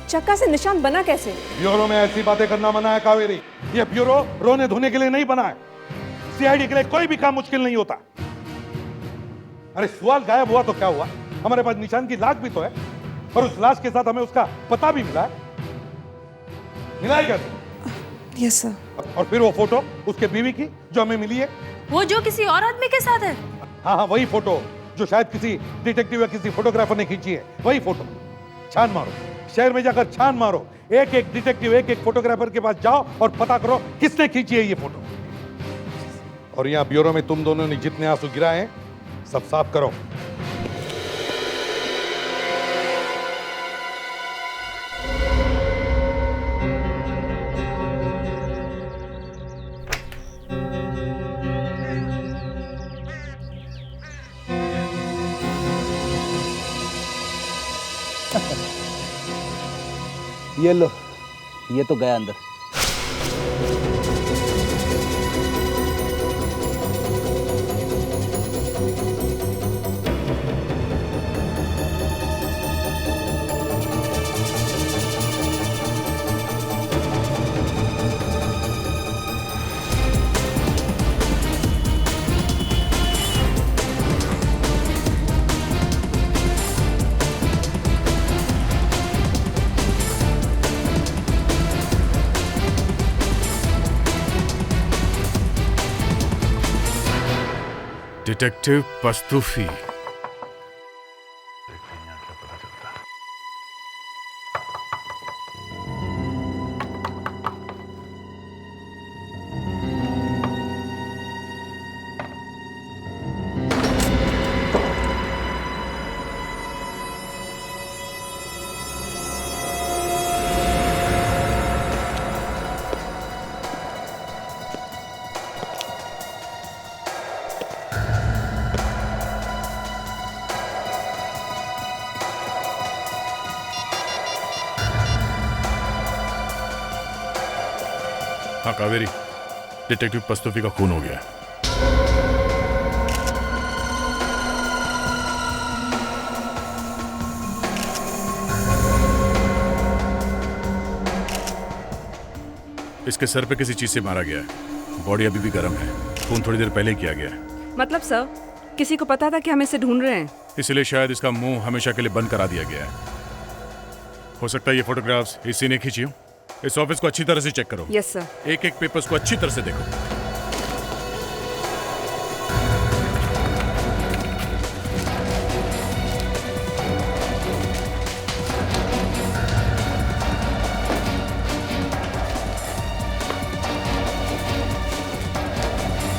चक्का से निशान बना कैसे। ब्यूरो में ऐसी बातें करना मना है कावेरी। ये ब्यूरो रोने धोने के लिए नहीं बना है। सीआईडी के लिए कोई भी काम मुश्किल नहीं होता। अरे सुवाल गायब हुआ तो क्या हुआ, हमारे पास निशान की लाश भी तो है, और उस लाश के साथ हमें उसका पता भी मिला है। मिला है क्या? Yes sir. और फिर वो फोटो उसके बीवी की जो हमें मिली है, वो जो किसी और आदमी के साथ है। हाँ, वही फोटो जो शायद किसी डिटेक्टिव या किसी फोटोग्राफर ने खींची है, वही फोटो। छान मारो, शहर में जाकर छान मारो। एक एक डिटेक्टिव, एक एक फोटोग्राफर के पास जाओ और पता करो किसने खींची है ये फोटो। और यहाँ ब्यूरो में तुम दोनों ने जितने आंसू गिराए हैं सब साफ करो। ये लो, ये तो गया अंदर। डिटेक्टिव पस्तूफी। हाँ कावेरी, डिटेक्टिव पस्तूफी का खून हो गया है। इसके सर पे किसी चीज से मारा गया है। बॉडी अभी भी गर्म है। खून थोड़ी देर पहले किया गया है। मतलब सर, किसी को पता था कि हम इसे ढूंढ रहे हैं? इसलिए शायद इसका मुंह हमेशा के लिए बंद करा दिया गया है। हो सकता है ये फोटोग्राफ्स इसी ने खींची हो। इस ऑफिस को अच्छी तरह से चेक करो। Yes sir. एक एक पेपर्स को अच्छी तरह से देखो।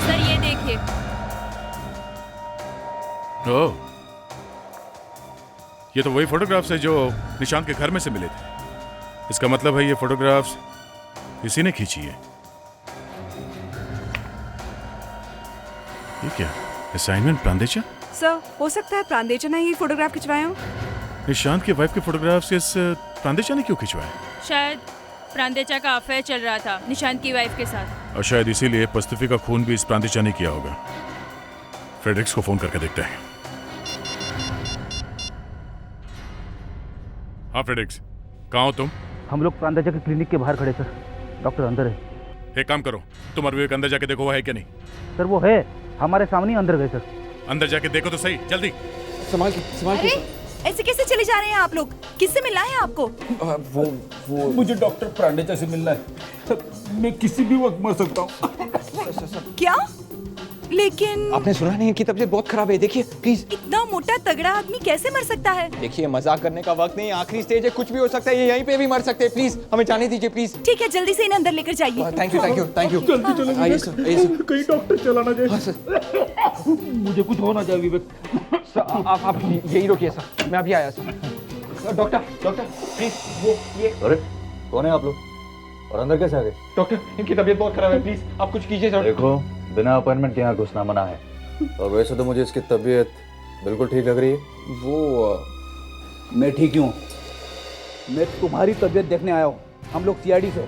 सर ये देखिए। ओह, ये तो वही फोटोग्राफ्स है जो निशांत के घर में से मिले थे। इसका मतलब है ये फोटोग्राफ्स इसी ने खींची है। ये क्या? असाइनमेंट प्रांदेचा? सर, हो सकता है प्रांदेचा ने ही फोटोग्राफ खिंचवाए हो। निशांत की वाइफ के फोटोग्राफ्स इस प्रांदेचा ने क्यों खिंचवाए? शायद प्रांदेचा का अफेयर चल रहा था निशांत की वाइफ के साथ। और शायद इसीलिए पस्तूफी का खून भी इस प्रांदेचा ने किया होगा। फ्रेडरिक्स को फोन करके देखते हैं। हाँ फ्रेडरिक्स, कहाँ हो तुम? हम लोग प्रांदेचा के क्लिनिक के बाहर खड़े सर। डॉक्टर अंदर है। एक काम करो, तुम और विवेक अंदर जाके देखो वो है क्या नहीं। सर वो है, हमारे सामने ही अंदर गए सर। अंदर जाके देखो तो सही, जल्दी। संभाल के, संभाल के। ऐसे कैसे चले जा रहे हैं आप लोग? किससे मिलना है आपको? वो मुझे डॉक्टर प्रांडेचा से मिलना है। मैं किसी भी वक्त मर सकता हूँ। क्या? लेकिन आपने सुना नहीं, इनकी तबीयत बहुत खराब है। देखिए प्लीज। इतना मोटा तगड़ा आदमी कैसे मर सकता है? देखिए मजाक करने का वक्त नहीं, आखिरी स्टेज है, कुछ भी हो सकता है। ये यहीं पे भी मर सकते हैं। प्लीज हमें जाने दीजिए प्लीज। ठीक है, जल्दी से इन्हें अंदर लेकर जाइए। Thank you, thank you, thank you. जल्दी चलो आइए विवेक। सर, आइए सर। कहीं डॉक्टर चला ना जाए। मुझे कुछ हो ना जाए विवेक। सर आप यही रोकिए सर, मैं अभी आया सर। डॉक्टर प्लीज वो ये। अरे कौन है आप लोग और अंदर कैसे आ गए? डॉक्टर इनकी तबीयत बहुत खराब है, प्लीज आप कुछ कीजिए सर। देखो, बिना अपॉइंटमेंट के यहाँ घुसना मना है। और वैसे तो मुझे इसकी तबीयत बिल्कुल ठीक लग रही है। वो मैं ठीक हूँ। मैं तुम्हारी तबीयत देखने आया हूँ। हम लोग सीआईडी से।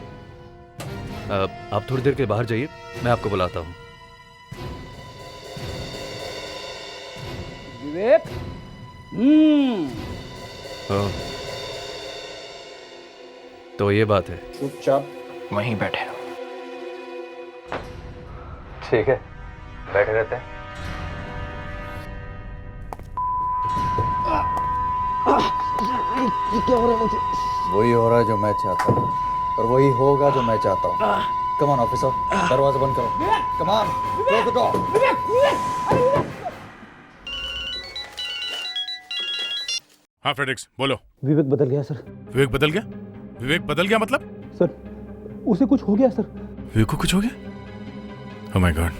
आप थोड़ी देर के बाहर जाइए, मैं आपको बुलाता हूँ। विवेक। तो ये बात है। चुपचाप वहीं बैठे। ठीक है, बैठे रहते हैं। ये क्या हो रहा है मुझे? वही हो रहा है जो मैं चाहता हूँ और वही होगा जो मैं चाहता हूँ। कम ऑन ऑफिसर, दरवाजा बंद करो। Come on, close the door. हाँ फ्रेडरिक्स बोलो। विवेक बदल गया सर। विवेक बदल गया? विवेक बदल गया मतलब? सर उसे कुछ हो गया सर। विवेक को कुछ हो गया? Oh my God.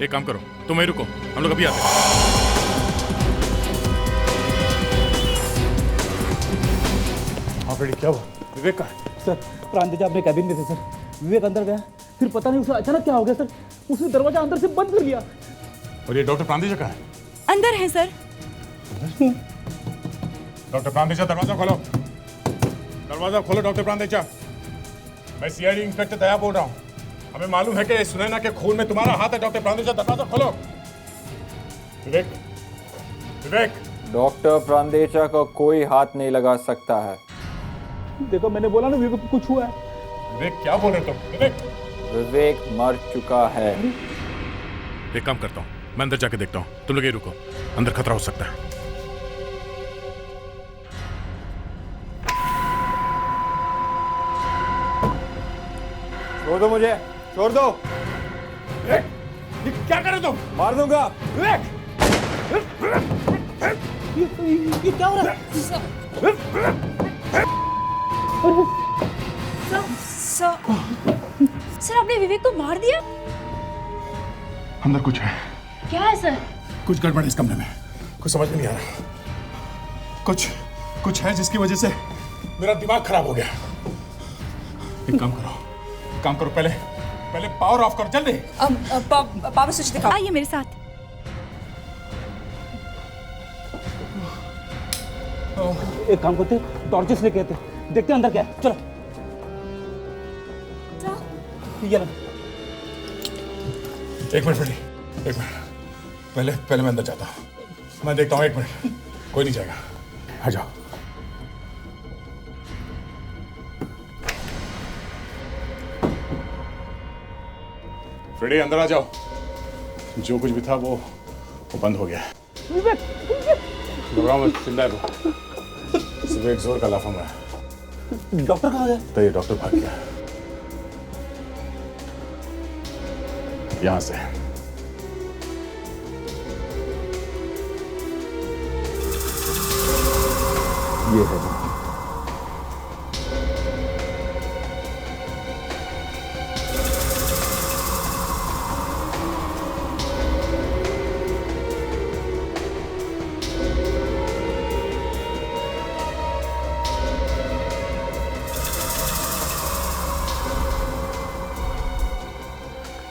एक काम करो, तुम वहीं रुको, हम लोग अभी आते हैं। हाँ फ्रेडी, क्या हुआ? विवेक कहाँ है? सर प्रांदेजा अपने कैबिन में थे सर। विवेक अंदर गया, फिर पता नहीं उसे अचानक क्या हो गया सर। उसने दरवाजा अंदर से बंद कर लिया। और ये डॉक्टर प्रांदेजा कहाँ है? अंदर है सर। डॉक्टर प्रांदेजा, दरवाजा खोलो। दरवाजा खोलो डॉक्टर प्रांदेजा। मैं सीआईडी इंस्पेक्टर दया बोल रहा हूँ। हमें मालूम है कि सुनैना के खून में तुम्हारा हाथ है। डॉक्टर प्रांदेचा, दरवाजा खोलो। विवेक, विवेक। डॉक्टर प्रांदेचा का कोई हाथ नहीं लगा सकता है। देखो मैंने बोला ना विवेक को कुछ हुआ है। विवेक क्या बोल रहे तुम? विवेक, विवेक मर चुका है। एक काम करता हूँ, मैं अंदर जाके देखता हूँ। तुम लोग ये रुको, अंदर खतरा हो सकता है। छोड़ दो मुझे, छोड़ दो। ये क्या कर रहे तुम? मार दूंगा। विवेक, ये क्या हो रहा है? सर आपने विवेक को मार दिया? अंदर कुछ है। क्या है सर? कुछ गड़बड़ है इस कमरे में, कुछ समझ में नहीं आ रहा। कुछ है जिसकी वजह से मेरा दिमाग खराब हो गया। एक काम करो, पहले पावर ऑफ करो, जल्दी। पावर स्विच दिखाओ। आइए मेरे साथ। एक काम करते, टॉर्चेस लेके आते, देखते अंदर क्या है। चलो। ये लो। एक मिनट बेटी, एक मिनट। पहले मैं अंदर जाता हूँ। मैं देखता हूँ, एक मिनट। कोई नहीं जाएगा, आ जाओ। फ्रेडी अंदर आ जाओ। जो कुछ भी था वो बंद हो गया। घबराओ मत, चिल्लाए वो। सुबह एक जोर का लाफा मारा। डॉक्टर कहाँ गया? तो ये डॉक्टर भाग गया यहां से। ये है।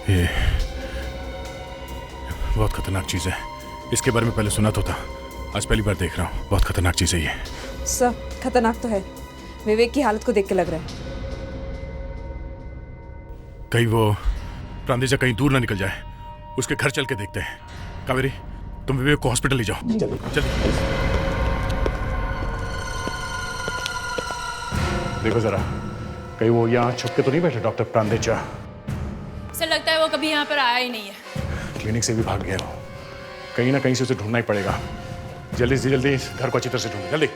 ये बहुत खतरनाक चीज है। इसके बारे में पहले सुना तो था, आज पहली बार देख रहा हूँ। बहुत खतरनाक चीज है ये। सर खतरनाक तो है। विवेक की हालत को देख के लग रहा है। कहीं वो प्रांदेजा कहीं दूर ना निकल जाए। उसके घर चल के देखते हैं। कावेरी, तुम विवेक को हॉस्पिटल ले जाओ। जल्दी। देखो जरा, कहीं वो यहाँ छुप के तो नहीं बैठे डॉक्टर प्रांदेजा? सर लगता है वो कभी यहाँ पर आया ही नहीं है। क्लिनिक से भी भाग गया वो। कहीं ना कहीं से उसे ढूंढना ही पड़ेगा। जल्दी से जल्दी इस घर को अच्छी तरह से ढूंढो, जल्दी।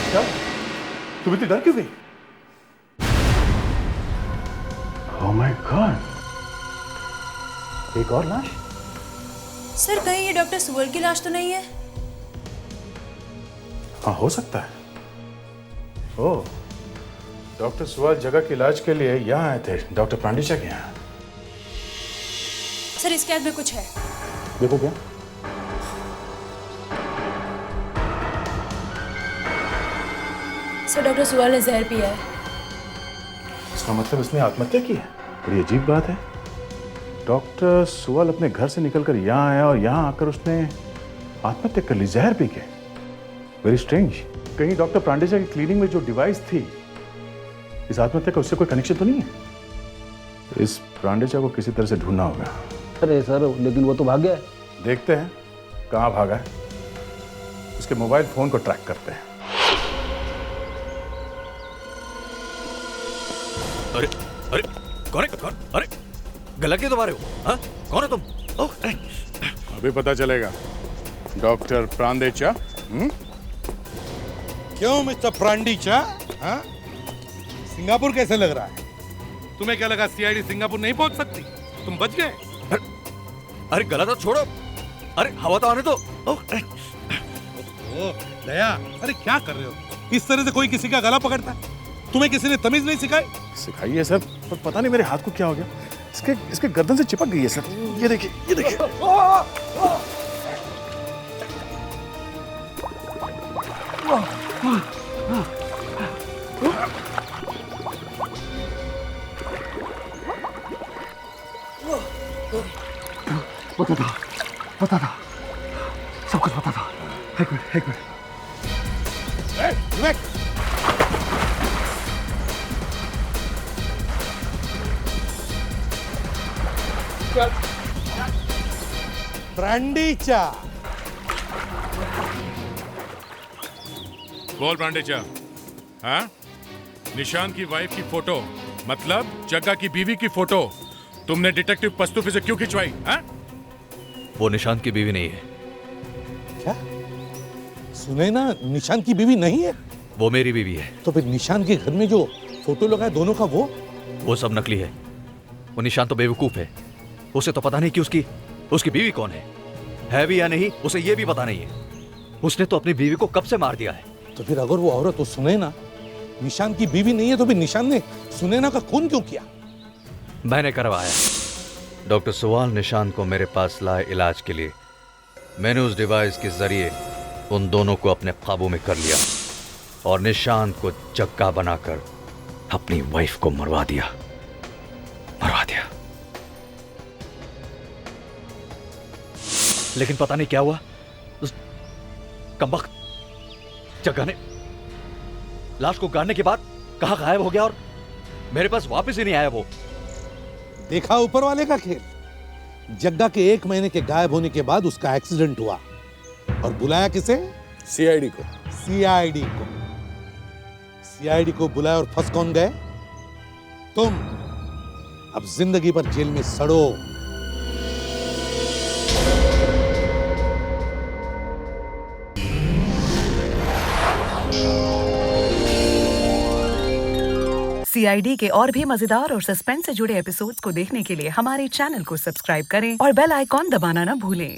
क्या? तुम इतनी डर क्यों गई? Oh my God! एक और लाश? सर कहीं ये डॉक्टर सुअल की लाश तो नहीं है? हाँ हो सकता है। ओह, डॉक्टर सुअल जगह के इलाज के लिए यहाँ आए थे, डॉक्टर प्रांडेचा के यहाँ। सर इसके हाथ में कुछ है। देखो क्या? सर डॉक्टर सुअल ने जहर पिया है। इसका मतलब इसने आत्महत्या की है। बड़ी अजीब बात है। डॉक्टर सुअल अपने घर से निकलकर यहाँ आया और यहाँ आकर उसने आत्महत्या कर ली जहर पी के। Very strange. कहीं डॉक्टर प्रांडेजा की क्लिनिक में जो डिवाइस थी, इस आत्महत्या का उससे कोई कनेक्शन तो नहीं है? इस प्रांडेजा को किसी तरह से ढूंढना होगा। अरे सर, लेकिन वो तो भाग गया। देखते हैं कहाँ भागा है। उसके मोबाइल फोन को ट्रैक करते हैं। अरे अरे कौन है? कौन? अरे गला क्यों दबा रहे हो? हाँ कौन है तुम? अभी पता चलेगा। डॉक्टर प्रांदेचा। क्यों मिस्टर प्रांडेचा? हाँ? सिंगापुर कैसे लग रहा है? तुम्हें क्या लगा सीआईडी सिंगापुर नहीं पहुंच सकती? तुम बच गए? अरे गला तो छोड़ो। अरे हवा तो आने दो। दया, अरे क्या कर रहे हो? इस तरह से कोई किसी का गला पकड़ता है? तुम्हें किसी ने तमीज नहीं सिखाई? सिखाई है सर, पर पता नहीं मेरे हाथ को क्या हो गया। इसके गर्दन से चिपक गई है सर। ये देखिए, ये देखिए। पता था, सब कुछ पता था। एक मिनट। विवेक, ब्रांडी चा। बोल ब्रांडेचा। हाँ, निशान की वाइफ की फोटो, मतलब जग्गा की बीवी की फोटो तुमने डिटेक्टिव पस्तूफी से क्यों खिंचवाई? हाँ? वो निशान की बीवी नहीं है। क्या? सुने ना, निशान की बीवी नहीं है? वो मेरी बीवी है। तो फिर निशान के घर में जो फोटो लगा है दोनों का, वो सब नकली है। वो निशान तो बेवकूफ है, उसे तो पता नहीं कि उसकी बीवी कौन है भी या नहीं, उसे ये भी पता नहीं है। उसने तो अपनी बीवी को कब से मार दिया है। तो फिर अगर वो औरत, तो सुने ना, निशान की बीवी नहीं है, तो फिर निशान ने सुनैना का खून क्यों किया? मैंने करवाया। डॉक्टर सुवाल निशान को मेरे पास लाए इलाज के लिए। मैंने उस डिवाइस के जरिए उन दोनों को अपने काबू में कर लिया और निशान को जग्गा बनाकर अपनी वाइफ को मरवा दिया। लेकिन पता नहीं क्या हुआ, उस कमबख्त जग्गा ने लाश को गाड़ने के बाद कहां गायब हो गया और मेरे पास वापस ही नहीं आया। वो देखा ऊपर वाले का खेल। जग्गा के 1 महीने के गायब होने के बाद उसका एक्सीडेंट हुआ और बुलाया किसे? सीआईडी को। सीआईडी को बुलाया और फंस कौन गए? तुम। अब जिंदगी भर जेल में सड़ो। सीआईडी के और भी मजेदार और सस्पेंस से जुड़े एपिसोड्स को देखने के लिए हमारे चैनल को सब्सक्राइब करें और बेल आइकॉन दबाना ना भूलें।